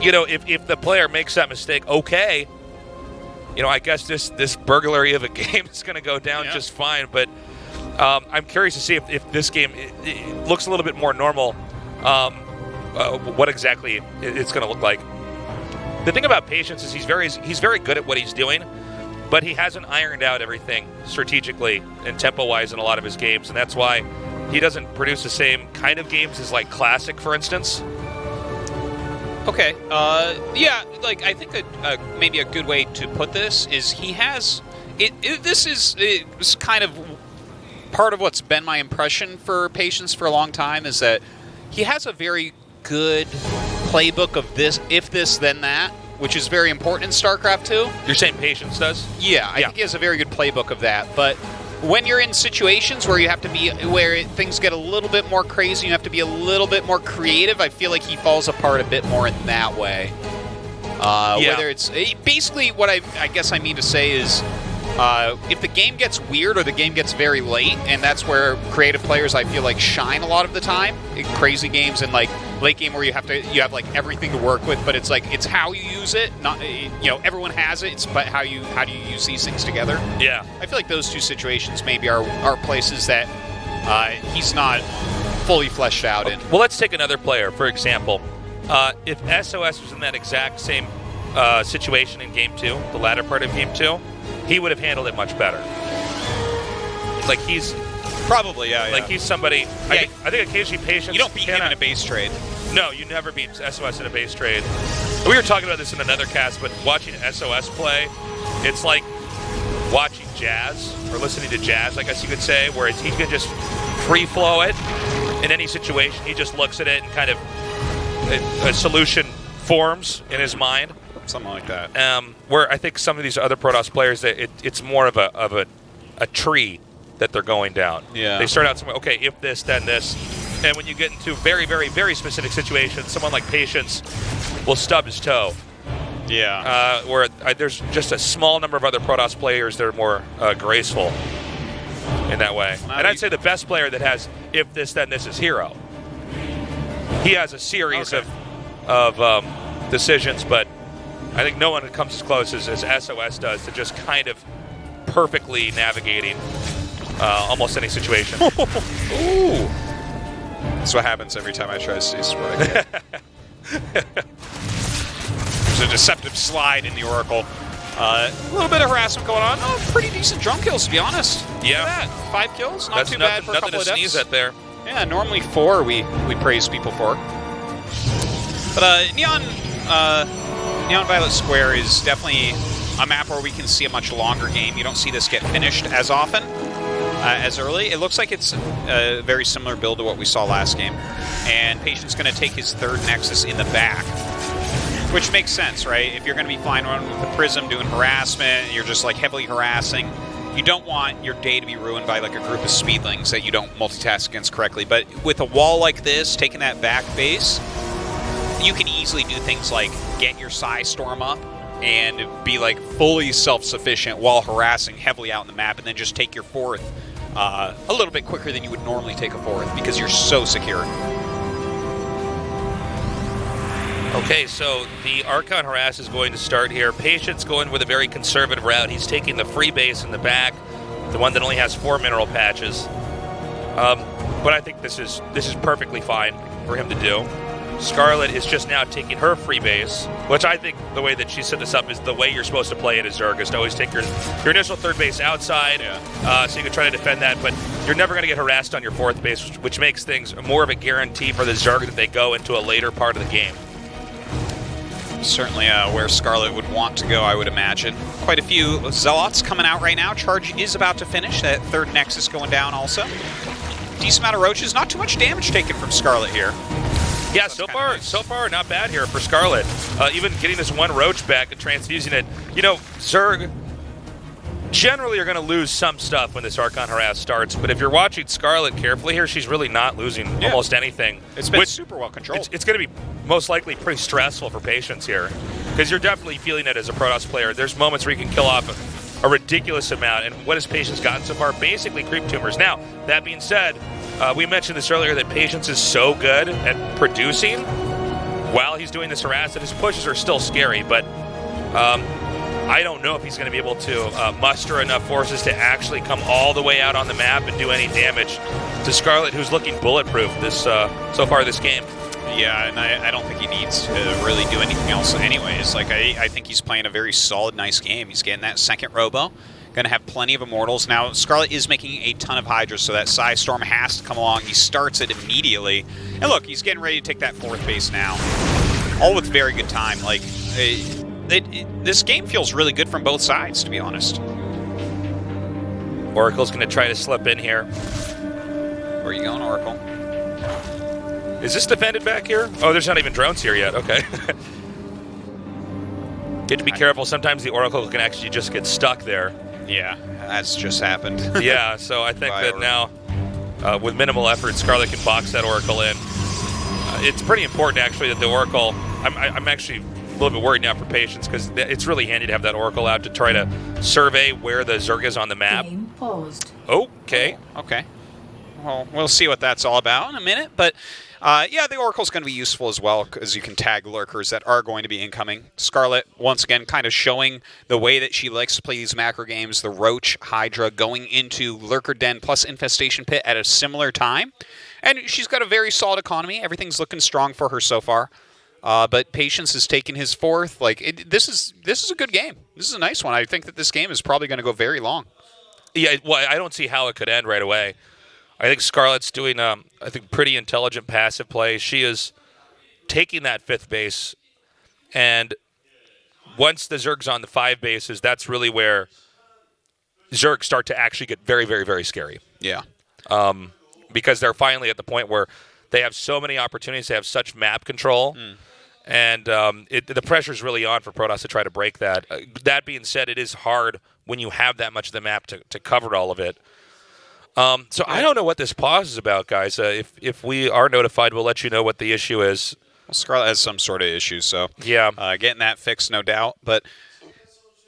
you know, if the player makes that mistake, okay, you know, I guess this burglary of a game is going to go down just fine. But I'm curious to see if this game it looks a little bit more normal. What exactly it's going to look like. The thing about Patience is he's very good at what he's doing, but he hasn't ironed out everything strategically and tempo-wise in a lot of his games, and that's why he doesn't produce the same kind of games as like Classic, for instance. Okay. Yeah. Like I think maybe a good way to put this is he has it. It was kind of part of what's been my impression for Patience for a long time is that he has a very good playbook of this, if this, then that, which is very important in StarCraft 2. You're saying Patience does? Yeah, I think he has a very good playbook of that. But when you're in situations where you have to be, things get a little bit more crazy, you have to be a little bit more creative, I feel like he falls apart a bit more in that way. Whether it's basically what I guess I mean to say is, if the game gets weird or the game gets very late, and that's where creative players I feel like shine a lot of the time in crazy games and like late game where you have like everything to work with, but it's like it's how you use it, not everyone has it. It's but how do you use these things together? Yeah, I feel like those two situations maybe are places that he's not fully fleshed out in. Well, let's take another player for example. If SOS was in that exact same situation in Game 2, the latter part of Game 2. He would have handled it much better. Like he's probably like he's somebody. I think occasionally Patience. You don't beat him in a base trade. No, you never beat SOS in a base trade. We were talking about this in another cast, but watching SOS play, it's like watching jazz or listening to jazz, I guess you could say, where he can just free flow it in any situation. He just looks at it and kind of a solution forms in his mind. Something like that. Where I think some of these other Protoss players, it's more of a tree that they're going down. Yeah. They start out somewhere, okay, if this, then this. And when you get into very, very, very specific situations, someone like Patience will stub his toe. Yeah. Where there's just a small number of other Protoss players that are more graceful in that way. And I'd say the best player that has if this, then this is Hero. He has a series of decisions, but I think no one comes as close as SOS does to just kind of perfectly navigating almost any situation. Ooh. That's what happens every time I try to see what I get. There's a deceptive slide in the Oracle. A little bit of harassment going on. Oh, pretty decent drone kills, to be honest. Yeah. Look at that. 5 kills, not That's too bad for a couple nothing of to deaths. sneeze at there. Yeah, normally 4 we praise people for. But Neon Violet Square is definitely a map where we can see a much longer game. You don't see this get finished as often, as early. It looks like it's a very similar build to what we saw last game. And Patient's going to take his 3rd Nexus in the back, which makes sense, right? If you're going to be flying around with the Prism doing harassment, and you're just like heavily harassing, you don't want your day to be ruined by like a group of speedlings that you don't multitask against correctly. But with a wall like this, taking that back base, you can easily do things like get your Psystorm up and be like fully self-sufficient while harassing heavily out in the map, and then just take your 4th a little bit quicker than you would normally take a 4th because you're so secure. Okay, so the Archon harass is going to start here. Patience going with a very conservative route. He's taking the free base in the back, the one that only has 4 mineral patches. but I think this is perfectly fine for him to do. Scarlett is just now taking her free base, which I think the way that she set this up is the way you're supposed to play it as Zerg, is to always take your initial third base outside, so you can try to defend that, but you're never going to get harassed on your fourth base, which makes things more of a guarantee for the Zerg that they go into a later part of the game. Certainly where Scarlet would want to go, I would imagine. Quite a few Zealots coming out right now. Charge is about to finish. That third Nexus going down also. Decent amount of Roaches. Not too much damage taken from Scarlet here. Yeah, so far, not bad here for Scarlet. Even getting this one Roach back and transfusing it. You know, Zerg generally are going to lose some stuff when this Archon Harass starts, but if you're watching Scarlet carefully here, she's really not losing almost anything. It's been super well controlled. It's going to be most likely pretty stressful for Patience here, because you're definitely feeling it as a Protoss player. There's moments where you can kill off a ridiculous amount, and what has Patience gotten so far? Basically creep tumors. Now, that being said, we mentioned this earlier that Patience is so good at producing while he's doing this harass that his pushes are still scary, but I don't know if he's going to be able to muster enough forces to actually come all the way out on the map and do any damage to Scarlet, who's looking bulletproof so far this game. Yeah, and I don't think he needs to really do anything else anyways. Like, I think he's playing a very solid, nice game. He's getting that second Robo. Going to have plenty of Immortals. Now, Scarlet is making a ton of Hydras, so that Psy Storm has to come along. He starts it immediately. And look, he's getting ready to take that fourth base now. All with very good time. Like, this game feels really good from both sides, to be honest. Oracle's going to try to slip in here. Where are you going, Oracle? Is this defended back here? Oh, there's not even drones here yet. Okay. You have to be careful. Sometimes the Oracle can actually just get stuck there. Yeah, that's just happened. Yeah, so I think that now, with minimal effort, Scarlet can box that Oracle in. It's pretty important, actually, that the Oracle... I'm actually a little bit worried now for Patience, because it's really handy to have that Oracle out to try to survey where the Zerg is on the map. Game paused. Okay. Okay. Well, we'll see what that's all about in a minute, but... yeah, the Oracle's going to be useful as well, because you can tag lurkers that are going to be incoming. Scarlet, once again, kind of showing the way that she likes to play these macro games. The Roach Hydra going into Lurker Den plus Infestation Pit at a similar time. And she's got a very solid economy. Everything's looking strong for her so far. But Patience has taken his fourth. Like, this is a good game. This is a nice one. I think that this game is probably going to go very long. Yeah, well, I don't see how it could end right away. I think Scarlet's doing, I think, pretty intelligent passive play. She is taking that fifth base, and once the Zerg's on the 5 bases, that's really where Zerg start to actually get very, very, very scary. Yeah. Because they're finally at the point where they have so many opportunities, they have such map control, and the pressure's really on for Protoss to try to break that. That being said, it is hard when you have that much of the map to cover all of it. So I don't know what this pause is about, guys. If we are notified, we'll let you know what the issue is. Well, Scarlet has some sort of issue, so Yeah. Getting that fixed, no doubt. But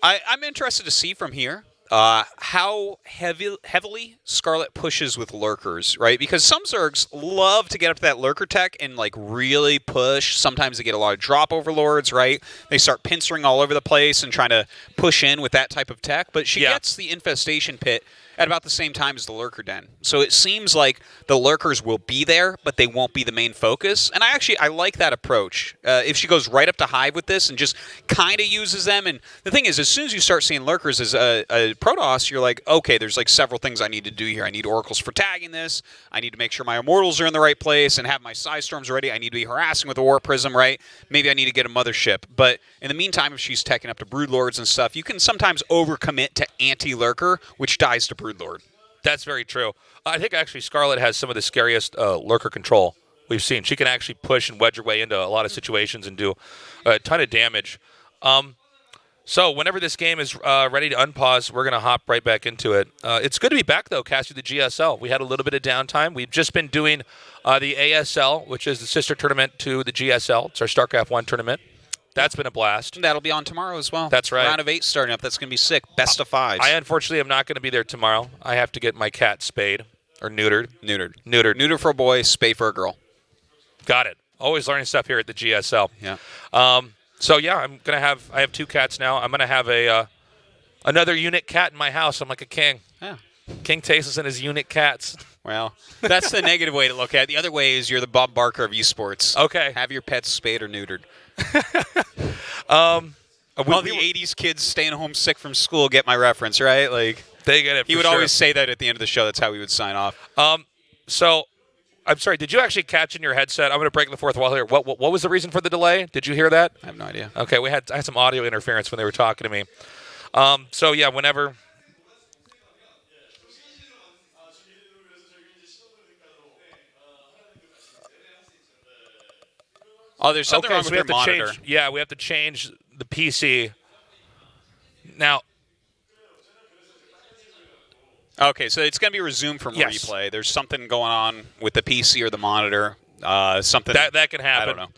I'm interested to see from here how heavily Scarlet pushes with lurkers, right? Because some Zergs love to get up to that lurker tech and like really push. Sometimes they get a lot of drop overlords, right? They start pincering all over the place and trying to push in with that type of tech. But she gets the Infestation Pit at about the same time as the Lurker Den. So it seems like the Lurkers will be there, but they won't be the main focus. And I like that approach. If she goes right up to Hive with this and just kind of uses them. And the thing is, as soon as you start seeing Lurkers as a Protoss, you're like, okay, there's like several things I need to do here. I need Oracles for tagging this. I need to make sure my Immortals are in the right place and have my Psy Storms ready. I need to be harassing with a War Prism, right? Maybe I need to get a Mothership. But in the meantime, if she's teching up to Broodlords and stuff, you can sometimes overcommit to anti-Lurker, which dies to Broodlord. That's very true. I think actually Scarlet has some of the scariest lurker control we've seen. She can actually push and wedge her way into a lot of situations and do a ton of damage. So whenever this game is ready to unpause, we're going to hop right back into it. It's good to be back, though, Cassie, the GSL. We had a little bit of downtime. We've just been doing the ASL, which is the sister tournament to the GSL. It's our StarCraft 1 tournament. That's been a blast. That'll be on tomorrow as well. That's right. Round of 8 starting up. That's going to be sick. Best of 5s. I unfortunately am not going to be there tomorrow. I have to get my cat spayed or neutered. Neutered. Neutered for a boy, spay for a girl. Got it. Always learning stuff here at the GSL. Yeah. So yeah, I have 2 cats now. I'm gonna have another unit cat in my house. I'm like a king. Yeah. King Tasis and his unit cats. Well, that's the negative way to look at it. The other way is you're the Bob Barker of esports. Okay. Have your pets spayed or neutered. Well, the 80s kids staying home sick from school get my reference, right? Like, They get it. he for would sure. always say that at the end of the show. That's how he would sign off. So, I'm sorry. Did you actually catch in your headset? I'm going to break the fourth wall here. What was the reason for the delay? Did you hear that? I have no idea. Okay, I had some audio interference when they were talking to me. So yeah, whenever. Oh, there's something wrong so with we your have to monitor. change. Yeah, we have to change the PC. Now, Okay, so it's going to be resumed from Yes. replay. There's something going on with the PC or the monitor. Something that can happen. I don't know.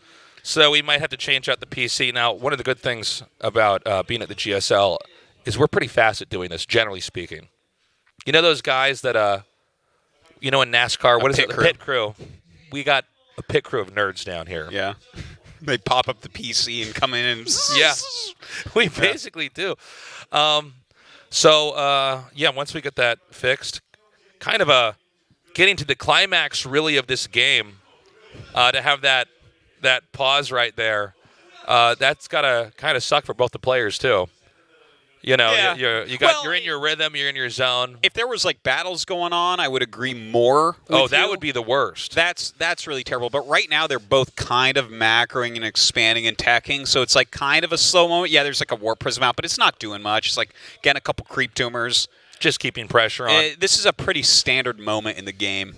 So we might have to change out the PC. Now, one of the good things about being at the GSL is we're pretty fast at doing this, generally speaking. You know those guys that, in NASCAR, what is pit it? The crew. pit crew. We got a pit crew of nerds down here. Yeah. They pop up the PC and come in and Yeah, we basically do. Once we get that fixed, kind of getting to the climax really of this game, to have that pause right there, that's gotta kind of suck for both the players too. Yeah. You're in your rhythm, you're in your zone. If there was like battles going on, I would agree more. Oh, with that you. would be the worst. That's really terrible. But right now they're both kind of macroing and expanding and teching, so it's like kind of a slow moment. Yeah, there's like a warp prism out, but it's not doing much. It's like getting a couple creep tumors. Just keeping pressure on. This is a pretty standard moment in the game.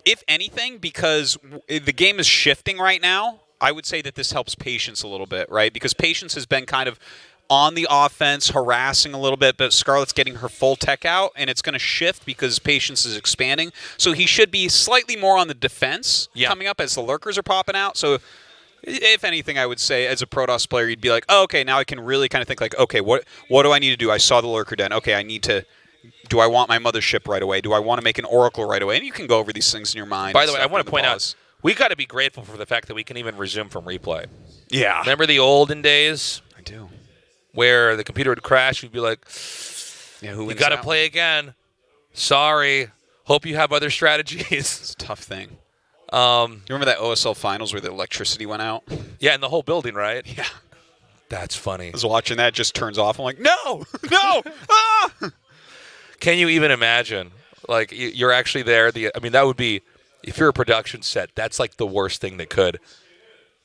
If anything, because the game is shifting right now, I would say that this helps Patience a little bit, right? Because Patience has been kind of on the offense, harassing a little bit, but Scarlett's getting her full tech out, and it's going to shift because Patience is expanding. So he should be slightly more on the defense coming up as the lurkers are popping out. So if anything, I would say as a Protoss player, you'd be like, oh, okay, now I can really kind of think like, okay, what do I need to do? I saw the lurker den. Okay, I need to... Do I want my mothership right away? Do I want to make an oracle right away? And you can go over these things in your mind. By and the way, I stuff want in to the point pause. out, we got to be grateful for the fact that we can even resume from replay. Yeah. Remember the olden days I do. where the computer would crash? We'd be like, Yeah, who you wins got to that play again. Sorry. Hope you have other strategies. It's a tough thing. You remember that OSL finals where the electricity went out? Yeah, in the whole building, right? Yeah. That's funny. I was watching that, just turns off. I'm like, no, no, ah! Can you even imagine? Like, you're actually there. That would be, if you're a production set, that's like the worst thing that could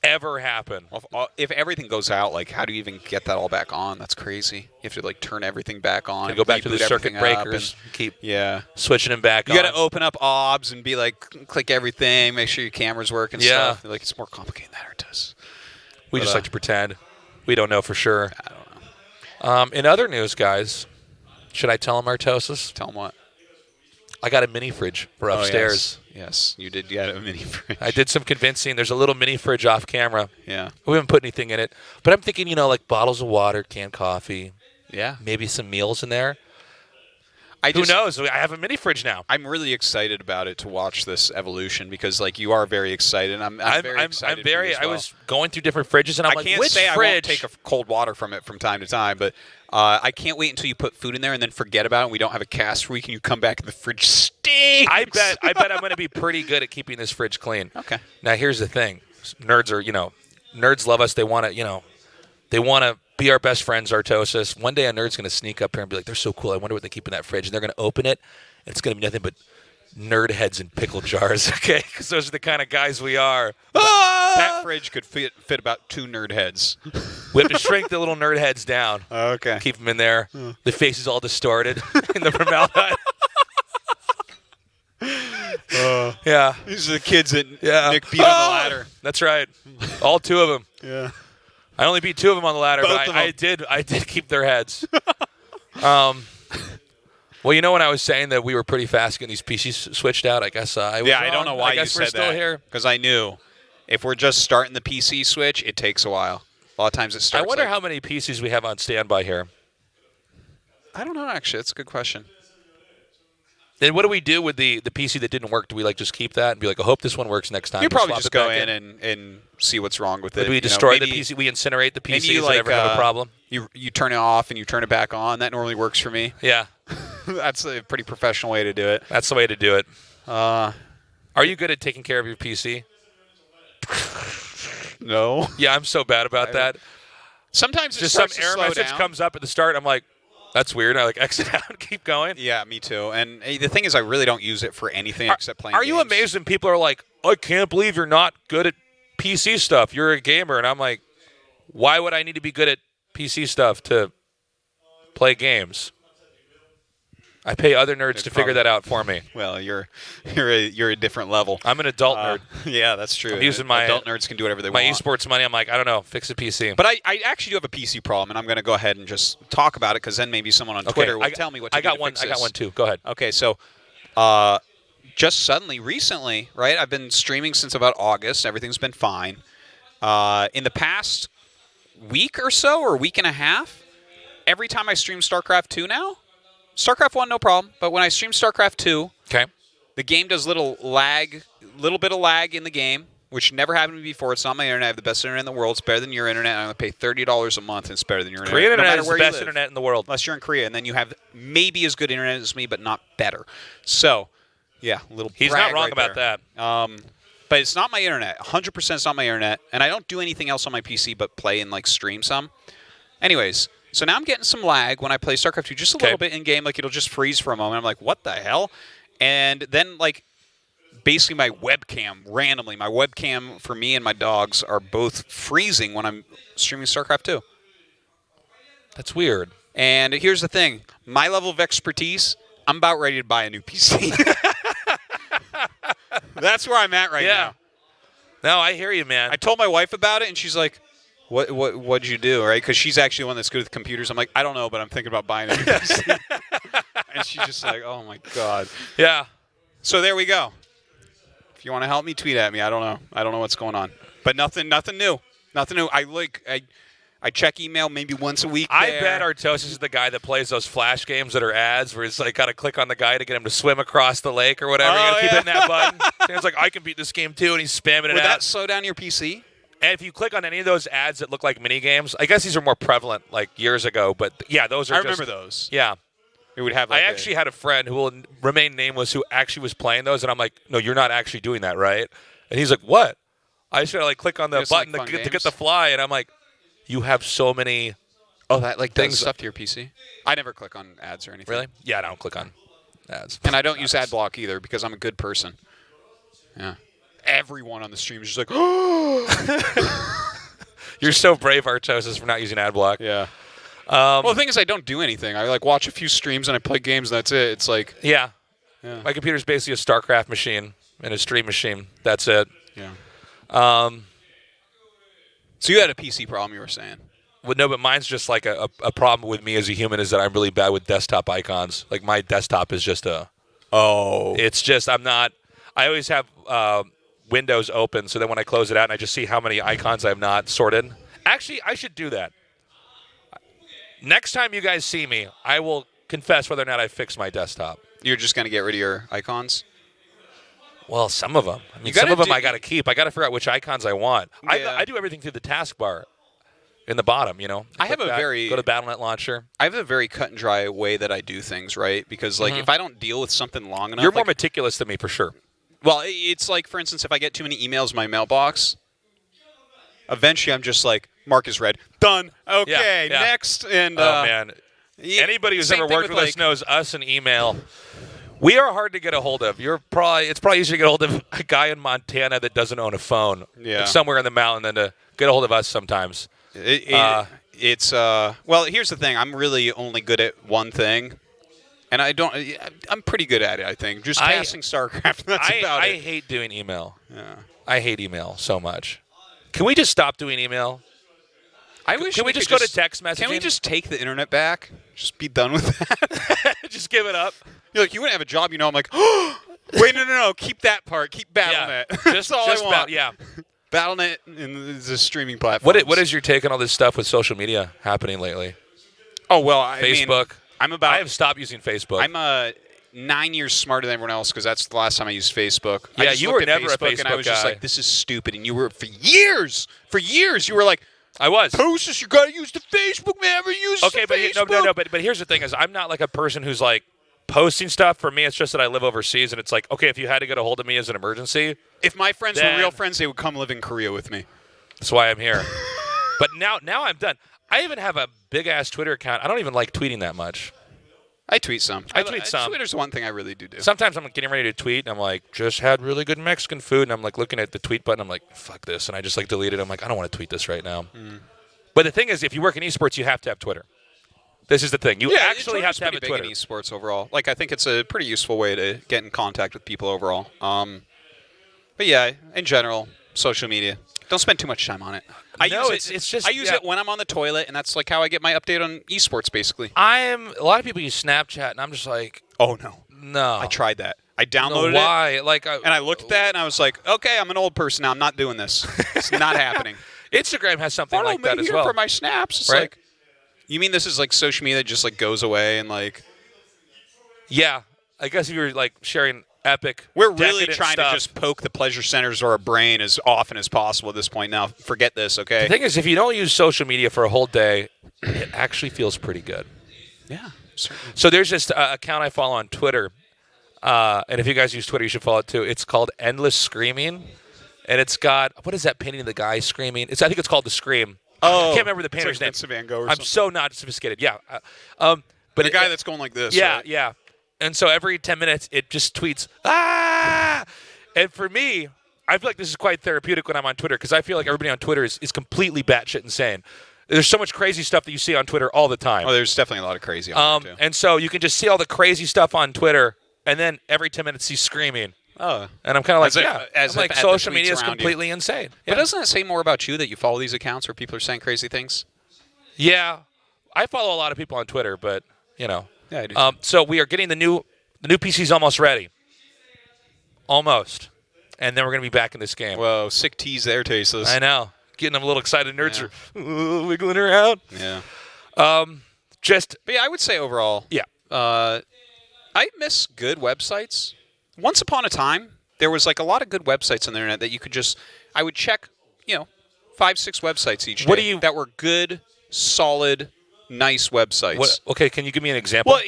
ever happen. If everything goes out, like, how do you even get that all back on? That's crazy. You have to, like, turn everything back on. And go back to the reboot circuit everything up breakers. Keep yeah. switching them back You on. got to open up OBS and be like, click everything, make sure your cameras work and Yeah. stuff. Like, it's more complicated than that it does. We just like to pretend. We don't know for sure. I don't know. In other news, guys, should I tell them Artosis? Tell them what. I got a mini fridge for upstairs. Oh, yes, you did get a mini fridge. I did some convincing. There's a little mini fridge off camera. Yeah. We haven't put anything in it. But I'm thinking, like bottles of water, canned coffee, Yeah. maybe some meals in there. Who Who knows? I have a mini fridge now. I'm really excited about it to watch this evolution because, like, you are very excited. I'm very excited. for you as I well. was going through different fridges, and I'm I like, can't which say fridge? I won't take a cold water from it from time to time, but I can't wait until you put food in there and then forget about it and we don't have a cast for a week and you come back and the fridge stinks. I bet I'm going to be pretty good at keeping this fridge clean. Okay. Now, here's the thing. Nerds love us. They want to, be our best friends, Artosis. One day a nerd's going to sneak up here and be like, they're so cool. I wonder what they keep in that fridge. And they're going to open it, and it's going to be nothing but nerd heads in pickle jars, okay? Because those are the kind of guys we are. That fridge could fit about 2 nerd heads. We have to shrink the little nerd heads down. Okay. Keep them in there. The face is all distorted in the formaldehyde. Yeah. These are the kids that Yeah. Nick beat on the ladder. That's right. All 2 of them. Yeah. I only beat 2 of them on the ladder, Both but of I did keep their heads. Well, when I was saying that we were pretty fast getting these PCs switched out, I guess I was Yeah, I wrong. don't know why I you guess we're said still that. here. Because I knew if we're just starting the PC switch, it takes a while. A lot of times it I starts. wonder like- how many PCs we have on standby here. I don't know, actually. That's a good question. Then what do we do with the PC that didn't work? Do we just keep that and be like, I hope this one works next time? You and probably swap just it go back in and see what's wrong with Or it. do we You know, destroy the maybe- PC? We incinerate the maybe PCs you that ever have a problem? You turn it off and you turn it back on. That normally works for me. Yeah. That's a pretty professional way to do it. That's the way to do it. Uh, Are you good at taking care of your PC? no. Yeah, I'm so bad about that. Sometimes it Just some starts to error slow message down. comes up at the start. I'm like, that's weird. I like exit out and keep going. Yeah, me too. And the thing is, I really don't use it for anything except playing Are you games. amazed when people are like, I can't believe you're not good at PC stuff. You're a gamer. And I'm like, why would I need to be good at PC stuff to play games? I pay other nerds to figure that out for me. Well, you're a different level. I'm an adult nerd. Yeah, that's true. I'm using my adult nerds can do whatever they My want. esports money, I'm like, I don't know, fix a PC. But I actually do have a PC problem, and I'm going to go ahead and just talk about it because then maybe someone on Twitter will tell me what to I got do to one. fix I got this. one too. Go ahead. Okay, so just suddenly, recently, right? I've been streaming since about August. Everything's been fine. In the past week or so, or week and a half, every time I stream StarCraft 2 now, StarCraft 1, no problem. But when I stream StarCraft 2, Okay. the game does little bit of lag in the game, which never happened to me before. It's not my internet. I have the best internet in the world. It's better than your internet. I'm going to pay $30 a month, and it's better than your internet. Korean no internet matter is where the you best live. internet in the world. Unless you're in Korea, and then you have maybe as good internet as me, but not better. So, yeah, a little He's brag not wrong right about there. that. But it's not my internet. 100% it's not my internet. And I don't do anything else on my PC but play and like stream some. Anyways, so now I'm getting some lag when I play StarCraft 2, just a little bit in game. Like it'll just freeze for a moment. I'm like, what the hell? And then like basically my webcam for me and my dogs are both freezing when I'm streaming StarCraft 2. That's weird. And here's the thing. My level of expertise, I'm about ready to buy a new PC. That's where I'm at right Yeah. now. No, I hear you, man. I told my wife about it, and she's like, what'd you do, right? Because she's actually the one that's good with computers. I'm like, I don't know, but I'm thinking about buying a new PC. And she's just like, oh, my God. yeah. So there we go. If you want to help me, tweet at me. I don't know. I don't know what's going on. But nothing new. Nothing new. I check email maybe once a week. I there. bet Artosis is the guy that plays those flash games that are ads where it's like got to click on the guy to get him to swim across the lake or whatever. You got to keep hitting that button. And it's like, I can beat this game too, and he's spamming it Would out. that slow down your PC? And if you click on any of those ads that look like mini games, I guess these are more prevalent like years ago, but yeah, those are I just, remember those. Yeah. It would have. I Like actually had a friend who will remain nameless who actually was playing those, and I'm like, no, you're not actually doing that, right? And he's like, what? I just gotta like click on the Just like button fun to get games? the fly, and I'm like, you have so many. that like things- does stuff to your PC. I never click on ads or anything. Really? Yeah, I don't click on ads. And I don't use ad block either because I'm a good person. Yeah. Everyone on the stream is just like, You're so brave, Artosis, for not using ad block. yeah. Well, the thing is, I don't do anything. I like watch a few streams and I play games. And that's it. It's like, Yeah. Yeah. My computer's basically a StarCraft machine and a stream machine. That's it. yeah. Um, So you had a PC problem, you were saying? Well, no, but mine's just like a problem with me as a human is that I'm really bad with desktop icons. Like my desktop is just it's just I always have Windows open, so then when I close it out and I just see how many icons I've not sorted. Actually, I should do that. Next time you guys see me, I will confess whether or not I fixed my desktop. You're just going to get rid of your icons? Well, some of them. I mean, You some gotta of them do- I got to keep. I got to figure out which icons I want. Yeah. I do everything through the taskbar in the bottom, you know. I have Click a that, very- Go to Battle.net Launcher. I have a very cut and dry way that I do things, right? Because, like, if I don't deal with something long enough... You're more like, meticulous than me for sure. well, it's like, for instance, if I get too many emails in my mailbox, eventually I'm just like, mark is read. Done. Okay, yeah. next. And, Oh, man. yeah, Anybody who's same ever thing worked with us like- knows us and email. We are hard to get a hold of. It's probably easier to get a hold of a guy in Montana that doesn't own a phone. Yeah. Like somewhere in the mountain than to get a hold of us sometimes. It's well, here's the thing. I'm really only good at one thing, and I'm pretty good at it. I think just passing StarCraft. That's about I it. hate doing email. Yeah. I hate email so much. Can we just stop doing email? I wish. Can we just go to text messaging? Can we just take the internet back? Just be done with that. just give it up? You're like, you wouldn't have a job, you know? I'm like, wait, no. Keep that part. Keep BattleNet. Yeah. That's all I want. Yeah. BattleNet is a streaming platform. What is your take on all this stuff with social media happening lately? Oh well, I mean, Facebook. I have stopped using Facebook. I'm 9 years smarter than everyone else because that's the last time I used Facebook. Yeah, I just you looked were at never a Facebook and I was Facebook just guy. like, this is stupid. And you were for years, you were like, I was. Tosis, you gotta use the Facebook, man. Ever use Okay, the but Facebook? no. But here's the thing: is I'm not like a person who's like posting stuff. For me, it's just that I live overseas, and it's like, okay, if you had to get a hold of me as an emergency, If my friends Then- were real friends, they would come live in Korea with me. that's why I'm here. But now I'm done. I even have a big-ass Twitter account. I don't even like tweeting that much. I tweet some. I tweet some. Twitter's one thing I really do. Sometimes I'm getting ready to tweet, and I'm like, just had really good Mexican food, and I'm like looking at the tweet button, I'm like, fuck this, and I just like delete it. I'm like, I don't want to tweet this right now. But the thing is, if you work in esports, you have to have Twitter. This is the thing. You actually have to have a big Twitter. in esports overall. Like, I think it's a pretty useful way to get in contact with people overall. But yeah, in general, social media. Don't spend too much time on it. I No, use it's just- I use yeah. it when I'm on the toilet, and that's like how I get my update on esports, basically. A lot of people use Snapchat, and I'm just like, Oh no, no. I tried that. I No, downloaded it, why? Like, and I looked at that, and I was like, okay, I'm an old person now. I'm not doing this. It's not happening. Instagram has something Follow like me that as here well. for my snaps. It's Right? like, you mean this is like social media that just like goes away and like Yeah, I guess if you're like sharing epic, we're really decadent trying stuff. to just poke the pleasure centers of our brain as often as possible at this point now. Forget this, okay? The thing is, if you don't use social media for a whole day, it actually feels pretty good. Yeah, certainly. So there's this account I follow on Twitter, and if you guys use Twitter, you should follow it too. It's called Endless Screaming, and it's got, what is that painting of the guy screaming? I think it's called The Scream. Oh, I can't remember the it's painter's like name. Vincent Van Gogh or I'm something. so not sophisticated. Yeah, but The guy that's going like this. yeah, right? yeah. And so every 10 minutes, it just tweets, ah! And for me, I feel like this is quite therapeutic when I'm on Twitter because I feel like everybody on Twitter is completely batshit insane. There's so much crazy stuff that you see on Twitter all the time. Oh, there's definitely a lot of crazy on there, too. And so you can just see all the crazy stuff on Twitter, and then every 10 minutes he's screaming. Oh. And I'm kind of like, As if- yeah. as I'm if like, at the social tweets media is around you. completely insane. But Yeah. doesn't it say more about you that you follow these accounts where people are saying crazy things? Yeah. I follow a lot of people on Twitter, but, you know. Yeah, I do. So we are getting the new PC's almost ready. Almost. And then we're going to be back in this game. Whoa, sick tease there, Tasteless. I know. Getting them a little excited. Nerds are wiggling around. Yeah. Just, But yeah, I would say overall, yeah. I miss good websites. Once upon a time, there was like a lot of good websites on the internet that you could just, I would check, 5-6 websites each day What do you- that were good, solid, nice websites. What, okay, can you give me an example? Well,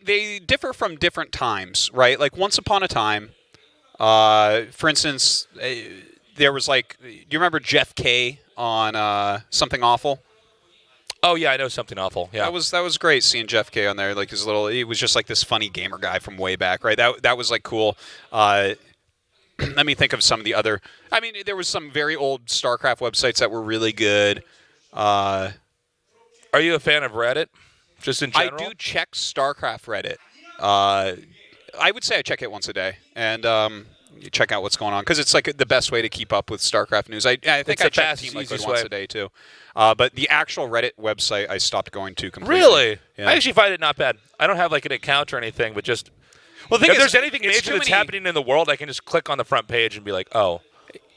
they differ from different times, right? Like once upon a time, for instance, there was like, do you remember Jeff K on Something Awful? Oh, yeah, I know something awful. Yeah. That was great seeing Jeff K on there. Like he was just like this funny gamer guy from way back, right? That was like cool. Let me think of some of the other. I mean, there was some very old StarCraft websites that were really good. Are you a fan of Reddit? Just in general? I do check StarCraft Reddit. I would say I check it once a day and you check out what's going on because it's like the best way to keep up with StarCraft news. I think It's I the check fastest, Team Liquid easiest once way. a day too. But the actual Reddit website I stopped going to completely. Really? Yeah. I actually find it not bad. I don't have like an account or anything, but just Well, the thing if is, there's anything it's major too that's many- happening in the world, I can just click on the front page and be like, oh,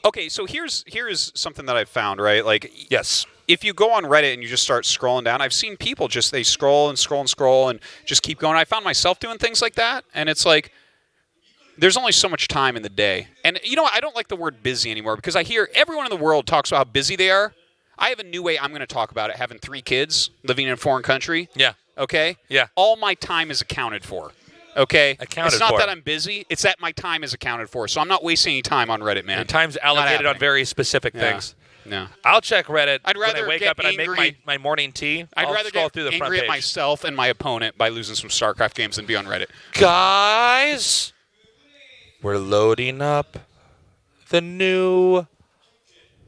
Okay, so here is something that I've found, right? Like yes. if you go on Reddit and you just start scrolling down, I've seen people just they scroll and scroll and scroll and just keep going. I found myself doing things like that, and it's like there's only so much time in the day. And you know what? I don't like the word busy anymore because I hear everyone in the world talks about how busy they are. I have a new way I'm going to talk about it, having 3 kids, living in a foreign country. Yeah. Okay? Yeah. All my time is accounted for. Okay? Accounted it's not for. that I'm busy, it's that my time is accounted for. So I'm not wasting any time on Reddit, man. Your time's allocated on happening. very specific Yeah. things. No. I'll check Reddit I'd when I rather wake get up and I make angry- my morning tea. I'd I'll rather scroll get through the front angry page. at myself and my opponent by losing some StarCraft games than be on Reddit. Guys, we're loading up the new,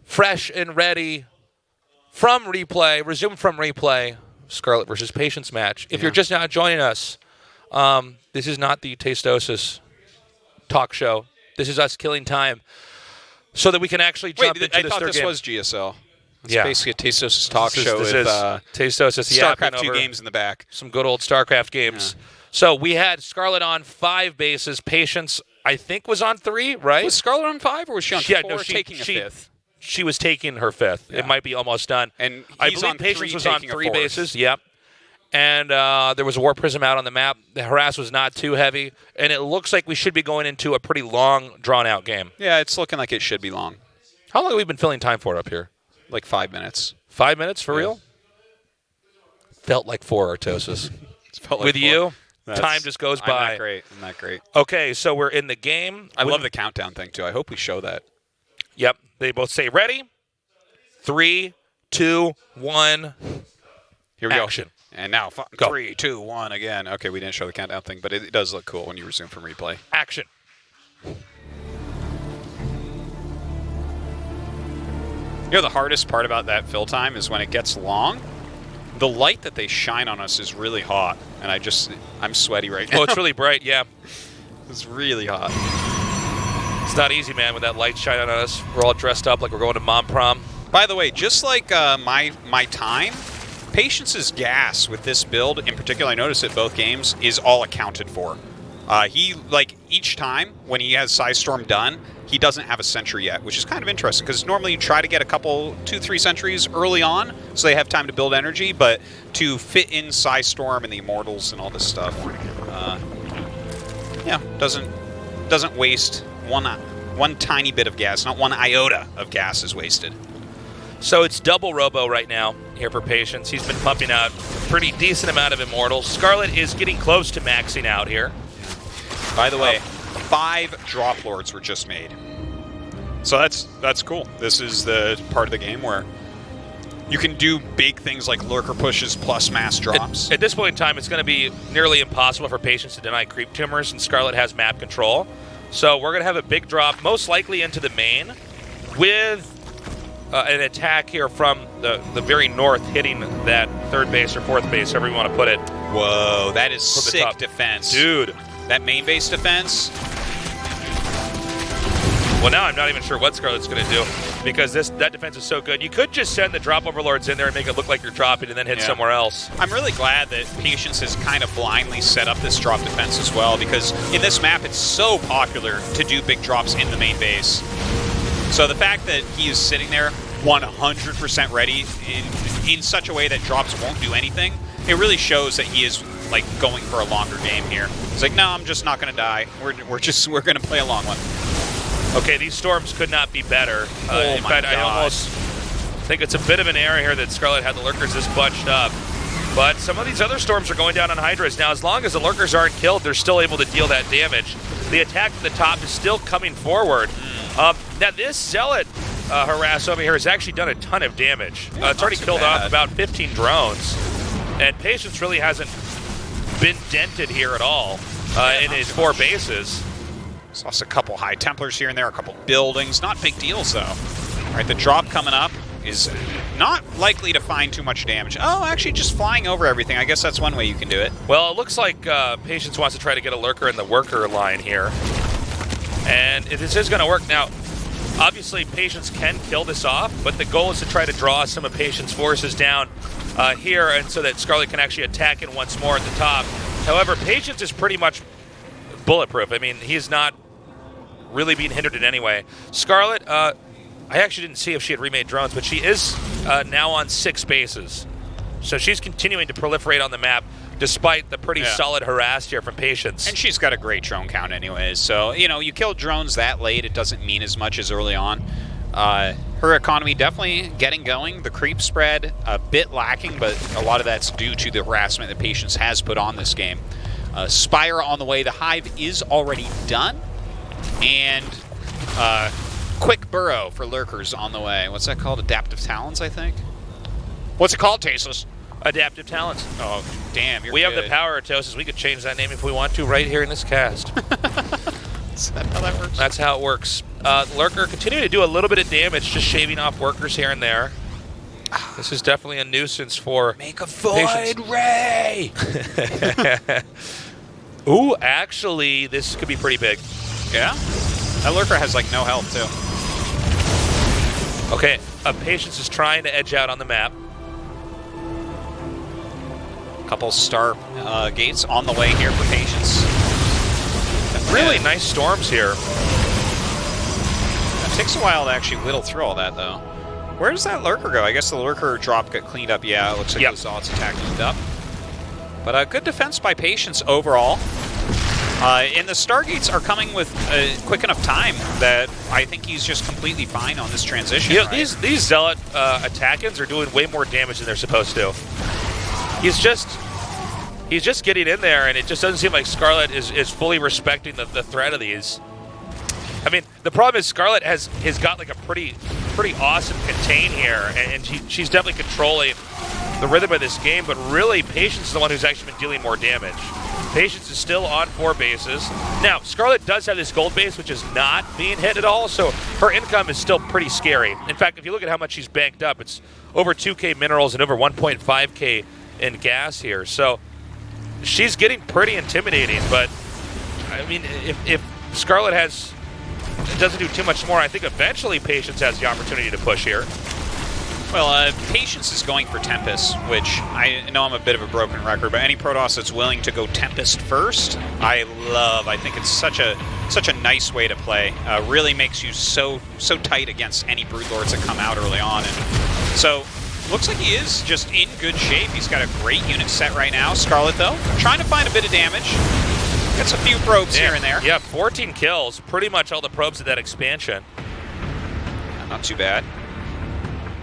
fresh and ready resume from replay, Scarlet versus Patience match. If you're just now joining us, this is not the Tastosis talk show. This is us killing time so that we can actually jump Wait, into I this thought third this game. was GSL. It's Yeah. basically a Tastos talk This show is with Tastosis yapping StarCraft 2 over games in the back. some good old StarCraft games. So we had Scarlet on 5 bases. Patience, I think, was on 3, right? Was Scarlet on 5 or was she on Yeah, 4 no, she- taking a she- 5th? She was taking her 5th. Yeah. It might be almost done. And I he's believe on Patience 3 was on taking a 3 4th. bases. Yep. And there was a War Prism out on the map. The harass was not too heavy. And it looks like we should be going into a pretty long, drawn-out game. Yeah, it's looking like it should be long. How long have we been filling time for up here? Like 5 minutes. 5 minutes for real? Felt like 4, Artosis. It felt like With 4. you? Time just goes I'm by. not great. I'm not great. Okay, so we're in the game. I love the countdown thing, too. I hope we show that. Yep. They both say ready. 3, 2, 1. Here we Action. go. And now, Go. 3, 2, 1 again. Okay, we didn't show the countdown thing, but it does look cool when you resume from replay. Action. You know, the hardest part about that fill time is when it gets long, the light that they shine on us is really hot, and I'm sweaty right now. Oh, it's really bright, yeah. It's really hot. It's not easy, man, with that light shining on us. We're all dressed up like we're going to mom prom. By the way, just like my time, Patience's gas with this build, in particular, I noticed at both games, is all accounted for. He, like, each time when he has Psy Storm done, he doesn't have a sentry yet, which is kind of interesting, because normally you try to get a couple, 2-3 sentries early on, so they have time to build energy, but to fit in Psy Storm and the Immortals and all this stuff, yeah, doesn't waste one tiny bit of gas. Not one iota of gas is wasted. So it's double Robo right now here for Patience. He's been pumping out a pretty decent amount of Immortals. Scarlet is getting close to maxing out here. By the way, 5 Drop Lords were just made. So that's cool. This is the part of the game where you can do big things like lurker pushes plus mass drops. At this point in time, it's going to be nearly impossible for Patience to deny creep tumors, and Scarlet has map control. So we're going to have a big drop, most likely into the main, with an attack here from the very north hitting that third base or fourth base, however you want to put it. Whoa, that is From the sick top. defense. Dude. That main base defense. Well, now I'm not even sure what Scarlet's going to do, because that defense is so good. You could just send the drop overlords in there and make it look like you're dropping and then hit Yeah. somewhere else. I'm really glad that Patience has kind of blindly set up this drop defense as well, because in this map it's so popular to do big drops in the main base. So the fact that he is sitting there 100% ready in such a way that drops won't do anything, it really shows that he is like going for a longer game here. He's like, no, I'm just not going to die. We're going to play a long one. Okay, these storms could not be better. Oh In my fact, I God. almost think it's a bit of an error here that Scarlet had the lurkers this bunched up. But some of these other storms are going down on Hydras. Now, as long as the lurkers aren't killed, they're still able to deal that damage. The attack from the top is still coming forward. Now, this Zealot harass over here has actually done a ton of damage. It's already too killed bad. off about 15 drones. And Patience really hasn't been dented here at all in his 4 bases. Just lost a couple High Templars here and there, a couple buildings. Not big deals, though. All right, the drop coming up is not likely to find too much damage. Oh, actually just flying over everything. I guess that's one way you can do it. Well, it looks like Patience wants to try to get a lurker in the worker line here. And this is going to work. Now, obviously, Patience can kill this off, but the goal is to try to draw some of Patience's forces down here, and so that Scarlet can actually attack it once more at the top. However, Patience is pretty much bulletproof. I mean, he's not really being hindered in any way. Scarlet, I actually didn't see if she had remade drones, but she is now on 6 bases. So she's continuing to proliferate on the map, despite the pretty solid harass here from Patience. And she's got a great drone count anyways. So, you know, you kill drones that late, it doesn't mean as much as early on. Her economy definitely getting going. The creep spread a bit lacking, but a lot of that's due to the harassment that Patience has put on this game. Spire on the way. The Hive is already done. And Quick Burrow for lurkers on the way. What's that called? Adaptive Talons, I think? What's it called, Tasteless? Adaptive talents. Oh, damn, you're We have good. the power of Tosis. We could change that name if we want to right here in this cast. Is that how that works? That's how it works. Lurker continuing to do a little bit of damage, just shaving off workers here and there. This is definitely a nuisance for Make a void Patience. ray! Ooh, actually, this could be pretty big. Yeah? That lurker has like no health too. Okay, Patience is trying to edge out on the map. Couple star gates on the way here for Patience. Really nice storms here. It takes a while to actually whittle through all that though. Where does that lurker go? I guess the lurker drop got cleaned up. Yeah, it looks like Yep. the Zod's attack cleaned up. But good defense by Patience overall. And the Stargates are coming with quick enough time that I think he's just completely fine on this transition. You know, right? these Zealot attack-ins are doing way more damage than they're supposed to. He's just he's just getting in there, and it just doesn't seem like Scarlet is fully respecting the threat of these. I mean, the problem is Scarlet has got like a pretty awesome contain here, and she's definitely controlling the rhythm of this game, but really Patience is the one who's actually been dealing more damage. Patience is still on 4 bases. Now, Scarlet does have this gold base, which is not being hit at all, so her income is still pretty scary. In fact, if you look at how much she's banked up, it's over 2K minerals and over 1.5K in gas here. So she's getting pretty intimidating, but I mean, if Scarlet doesn't do too much more, I think eventually Patience has the opportunity to push here. Well, Patience is going for Tempest, which I know I'm a bit of a broken record, but any Protoss that's willing to go Tempest first, I love. I think it's such a nice way to play. Really makes you so tight against any Broodlords that come out early on. And so, looks like he is just in good shape. He's got a great unit set right now. Scarlet, though, trying to find a bit of damage. Gets a few probes here and there. Yeah, 14 kills. Pretty much all the probes of that expansion. Not too bad.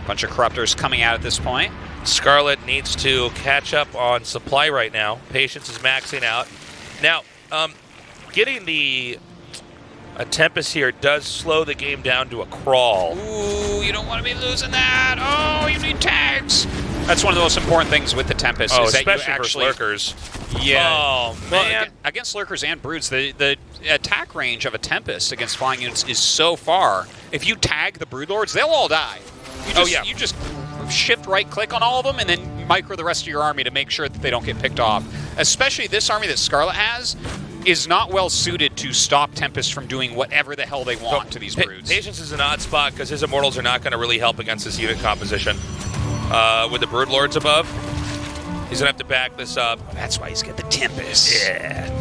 Bunch of Corruptors coming out at this point. Scarlet needs to catch up on supply right now. Patience is maxing out. Now, getting a Tempest here does slow the game down to a crawl. Ooh, you don't want to be losing that. Oh, you need tags. That's one of the most important things with the Tempest is that you especially actually versus lurkers. Yeah. Oh, man. Well, against lurkers and broods, the attack range of a Tempest against flying units is so far. If you tag the Broodlords, they'll all die. You just shift right click on all of them and then micro the rest of your army to make sure that they don't get picked off. Especially this army that Scarlet has is not well suited to stop Tempest from doing whatever the hell they want to these broods. Patience is an odd spot because his Immortals are not going to really help against this unit composition. With the Broodlords above, he's going to have to back this up. That's why he's got the Tempest. Yeah.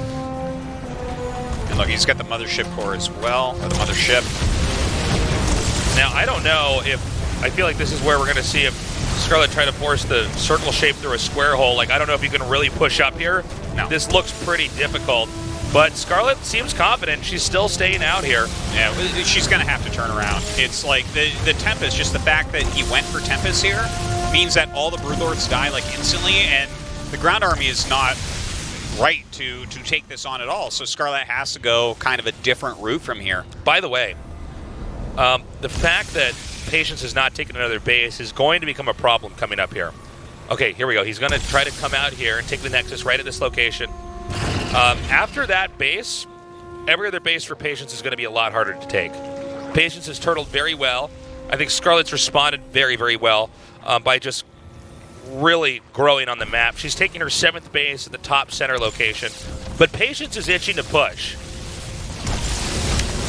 And look, he's got the Mothership core as well, or the Mothership. Now, I don't know if... I feel like this is where we're going to see if Scarlet try to force the circle shape through a square hole. Like, I don't know if you can really push up here. No. This looks pretty difficult. But Scarlet seems confident. She's still staying out here. Yeah, she's going to have to turn around. It's like the Tempest, just the fact that he went for Tempest here means that all the Broodlords die like instantly, and the ground army is not right to take this on at all. So Scarlet has to go kind of a different route from here. By the way, the fact that Patience has not taken another base is going to become a problem coming up here. Okay, here we go. He's going to try to come out here and take the Nexus right at this location. After that base, every other base for Patience is going to be a lot harder to take. Patience has turtled very well. I think Scarlet's responded very, very well by just really growing on the map. She's taking her 7th base at the top center location, but Patience is itching to push.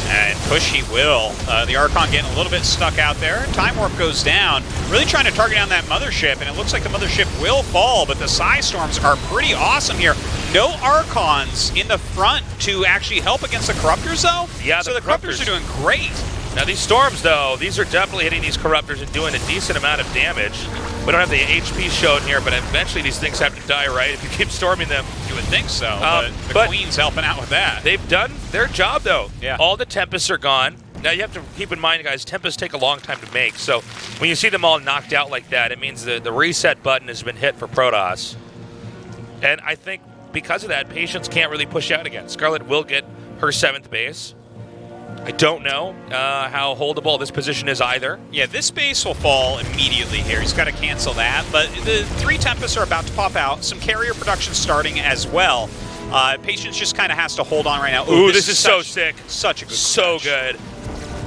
And push he will. The Archon getting a little bit stuck out there. Time Warp goes down. Really trying to target down that Mothership, and it looks like the Mothership will fall, but the Psystorms are pretty awesome here. No Archons in the front to actually help against the Corruptors, though. Yeah, so the Corruptors are doing great. Now these Storms, though, these are definitely hitting these Corruptors and doing a decent amount of damage. We don't have the HP shown here, but eventually these things have to die, right? If you keep storming them. You would think so, but the Queen's helping out with that. They've done their job, though. Yeah. All the Tempests are gone. Now, you have to keep in mind, guys, Tempests take a long time to make. So when you see them all knocked out like that, it means the reset button has been hit for Protoss. And I think because of that, Patience can't really push out again. Scarlet will get her 7th base. I don't know how holdable this position is either. Yeah, this base will fall immediately here. He's got to cancel that. But the 3 Tempests are about to pop out. Some carrier production starting as well. Patience just kind of has to hold on right now. Ooh, this is so sick. Such a good So clutch. good.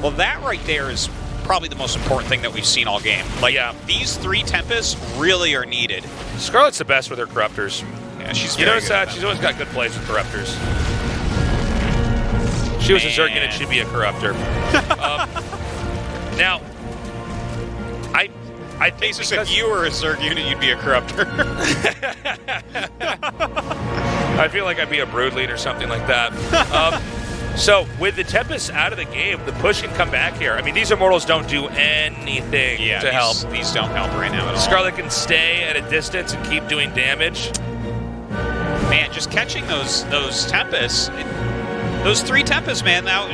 Well, that right there is probably the most important thing that we've seen all game. Like, these 3 Tempests really are needed. Scarlet's the best with her Corruptors. Yeah, she's You very notice good that? at She's always got good plays with Corruptors. She was a Zerg unit, she'd be a Corruptor. Now, I think Jesus, if you were a Zerg unit, you'd be a Corruptor. I feel like I'd be a Brood Lead or something like that. So, with the Tempest out of the game, the push can come back here. I mean, these Immortals don't do anything to help. These don't help right now at all. Scarlet can stay at a distance and keep doing damage. Man, just catching those Tempests, those 3 Tempests, man, now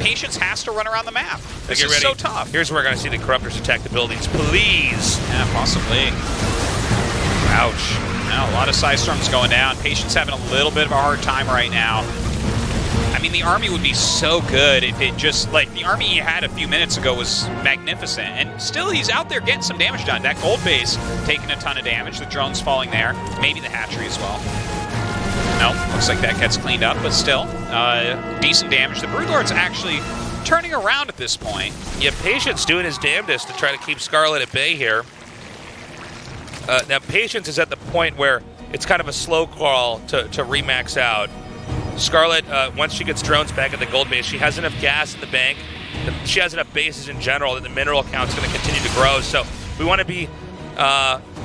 Patience has to run around the map. This Get is ready. so tough. Here's where we're going to see the Corruptors attack the buildings. Please. Yeah, possibly. Ouch. Now, a lot of side storms going down. Patience having a little bit of a hard time right now. I mean, the army would be so good if it just, like, the army he had a few minutes ago was magnificent. And still, he's out there getting some damage done. That gold base taking a ton of damage. The drone's falling there. Maybe the hatchery as well. No, looks like that gets cleaned up, but still, decent damage. The Broodlord's actually turning around at this point. Yeah, Patience doing his damnedest to try to keep Scarlet at bay here. Now, Patience is at the point where it's kind of a slow crawl to remax out. Scarlet, once she gets drones back at the gold base, she has enough gas in the bank. She has enough bases in general that the mineral count's going to continue to grow. So we want to be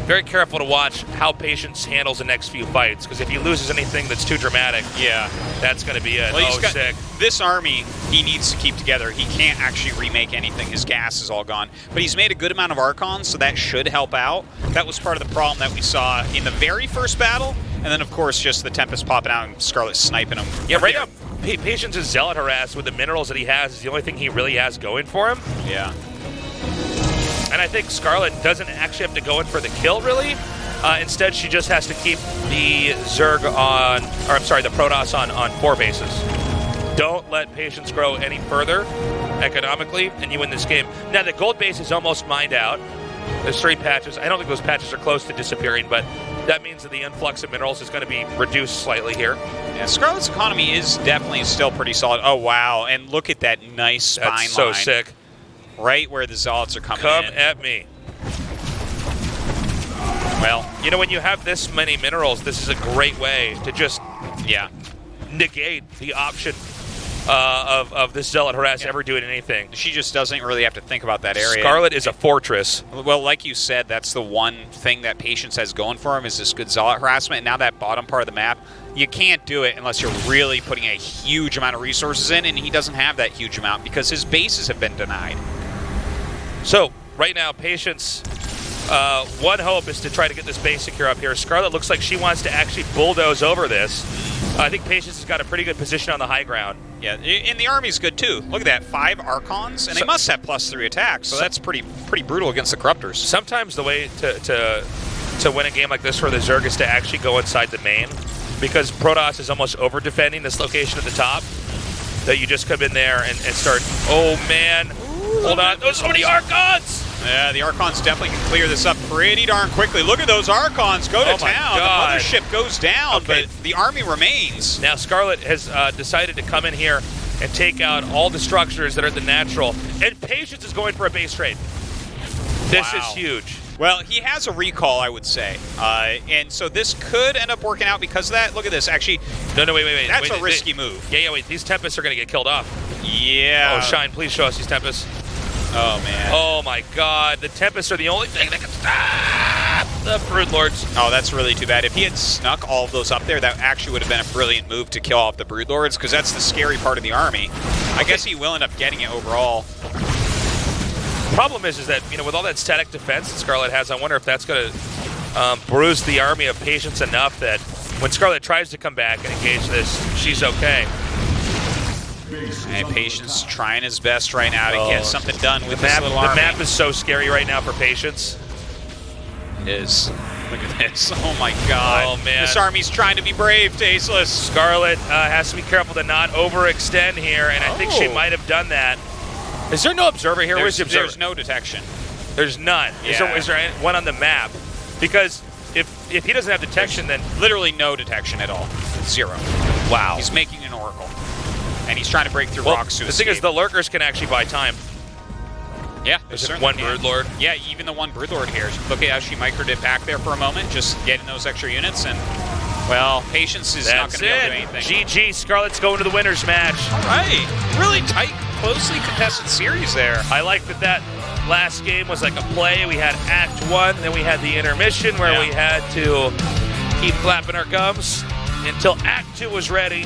very careful to watch how Patience handles the next few fights, because if he loses anything that's too dramatic, Yeah. that's going to be it. Well, Oh, sick. This army, he needs to keep together. He can't actually remake anything. His gas is all gone. But he's made a good amount of Archons, so that should help out. That was part of the problem that we saw in the very first battle. And then, of course, just the Tempest popping out and Scarlet sniping him. Yeah, right now, Patience is Zealot harassed with the minerals that he has is the only thing he really has going for him. Yeah. And I think Scarlet doesn't actually have to go in for the kill, really. Instead, she just has to keep the Zerg on, or I'm sorry, the Protoss on 4 bases. Don't let Patience grow any further economically, and you win this game. Now, the gold base is almost mined out. There's 3 patches. I don't think those patches are close to disappearing, but that means that the influx of minerals is going to be reduced slightly here. Yeah, Scarlet's economy is definitely still pretty solid. Oh, wow. And look at that nice spine line. That's so sick. Right where the Zealots are coming Come in. at me. Well, You know, when you have this many minerals, this is a great way to just yeah. negate the option of this Zealot harass ever doing anything. She just doesn't really have to think about that area. Scarlet is a fortress. Well, like you said, that's the one thing that Patience has going for him is this good Zealot harassment. And now that bottom part of the map, you can't do it unless you're really putting a huge amount of resources in, and he doesn't have that huge amount because his bases have been denied. So, right now, Patience, one hope is to try to get this base secure up here. Scarlet looks like she wants to actually bulldoze over this. I think Patience has got a pretty good position on the high ground. Yeah, and the army's good too. Look at that, 5 Archons, and they must have +3 attacks, so that's pretty brutal against the Corruptors. Sometimes the way to win a game like this for the Zerg is to actually go inside the main, because Protoss is almost over-defending this location at the top, that you just come in there and start, oh man, hold on, there's so many Archons! Yeah, the Archons definitely can clear this up pretty darn quickly. Look at those Archons go to Oh my town. God. The mothership goes down, Okay. but the army remains. Now Scarlet has decided to come in here and take out all the structures that are the natural, and Patience is going for a base trade. This Wow. is huge. Well, he has a recall, I would say. And so this could end up working out because of that. Look at this. Actually, No, wait. that's wait, a risky move. Yeah, wait. These Tempests are going to get killed off. Yeah. Oh, Shine, please show us these Tempests. Oh, man. Oh, my God. The Tempests are the only thing that can stop the Broodlords. Oh, that's really too bad. If he had snuck all of those up there, that actually would have been a brilliant move to kill off the Broodlords, because that's the scary part of the army. I guess he will end up getting it overall. Problem is that, you know, with all that static defense that Scarlet has, I wonder if that's going to bruise the army of Patience enough that when Scarlet tries to come back and engage this, she's okay. And Patience trying his best right now to get something done with this The little army. map is so scary right now for Patience. It is. Look at this. Oh, my God. Oh, man. This army's trying to be brave, Tasteless. Scarlet has to be careful to not overextend here, and I think she might have done that. Is there no observer here? Where's the observer? There's no detection. There's none. Yeah. Is there one on the map? Because if he doesn't have detection, then Literally no detection at all. 0. wow. He's making an oracle. And he's trying to break through Well, rocks to the escape. thing is, the lurkers can actually buy time. Yeah, There's they just certainly one can. Broodlord. Yeah, even the one Broodlord here. Look at how she microed it back there for a moment, just getting those extra units, and, well, Patience is not That's going to be able to it. do anything. GG. Scarlet's going to the winner's match. All right. Really tight, closely contested series there. I like that last game was like a play. We had Act 1, then we had the intermission where we had to keep flapping our gums until Act 2 was ready.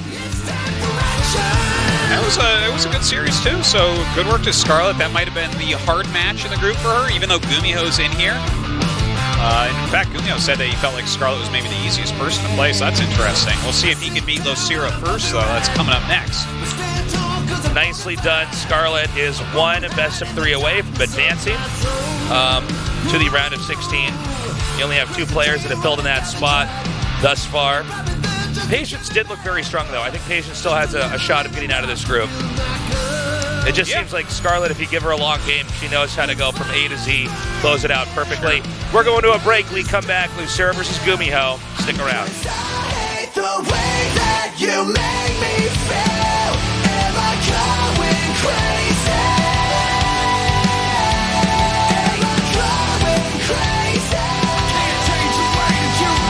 It was a good series, too, so good work to Scarlet. That might have been the hard match in the group for her, even though Gumiho's in here. In fact, Gumiho said that he felt like Scarlet was maybe the easiest person to play, so that's interesting. We'll see if he can beat Losira first, though. That's coming up next. Nicely done. Scarlet is 1 best of 3 away from advancing to the round of 16. You only have 2 players that have filled in that spot thus far. Patience did look very strong, though. I think Patience still has a shot of getting out of this group. It just seems like Scarlett, if you give her a long game, she knows how to go from A to Z, close it out perfectly. We're going to a break. We come back. Lucero versus Gumiho. Stick around. hate the way that you make me feel. Am I going crazy?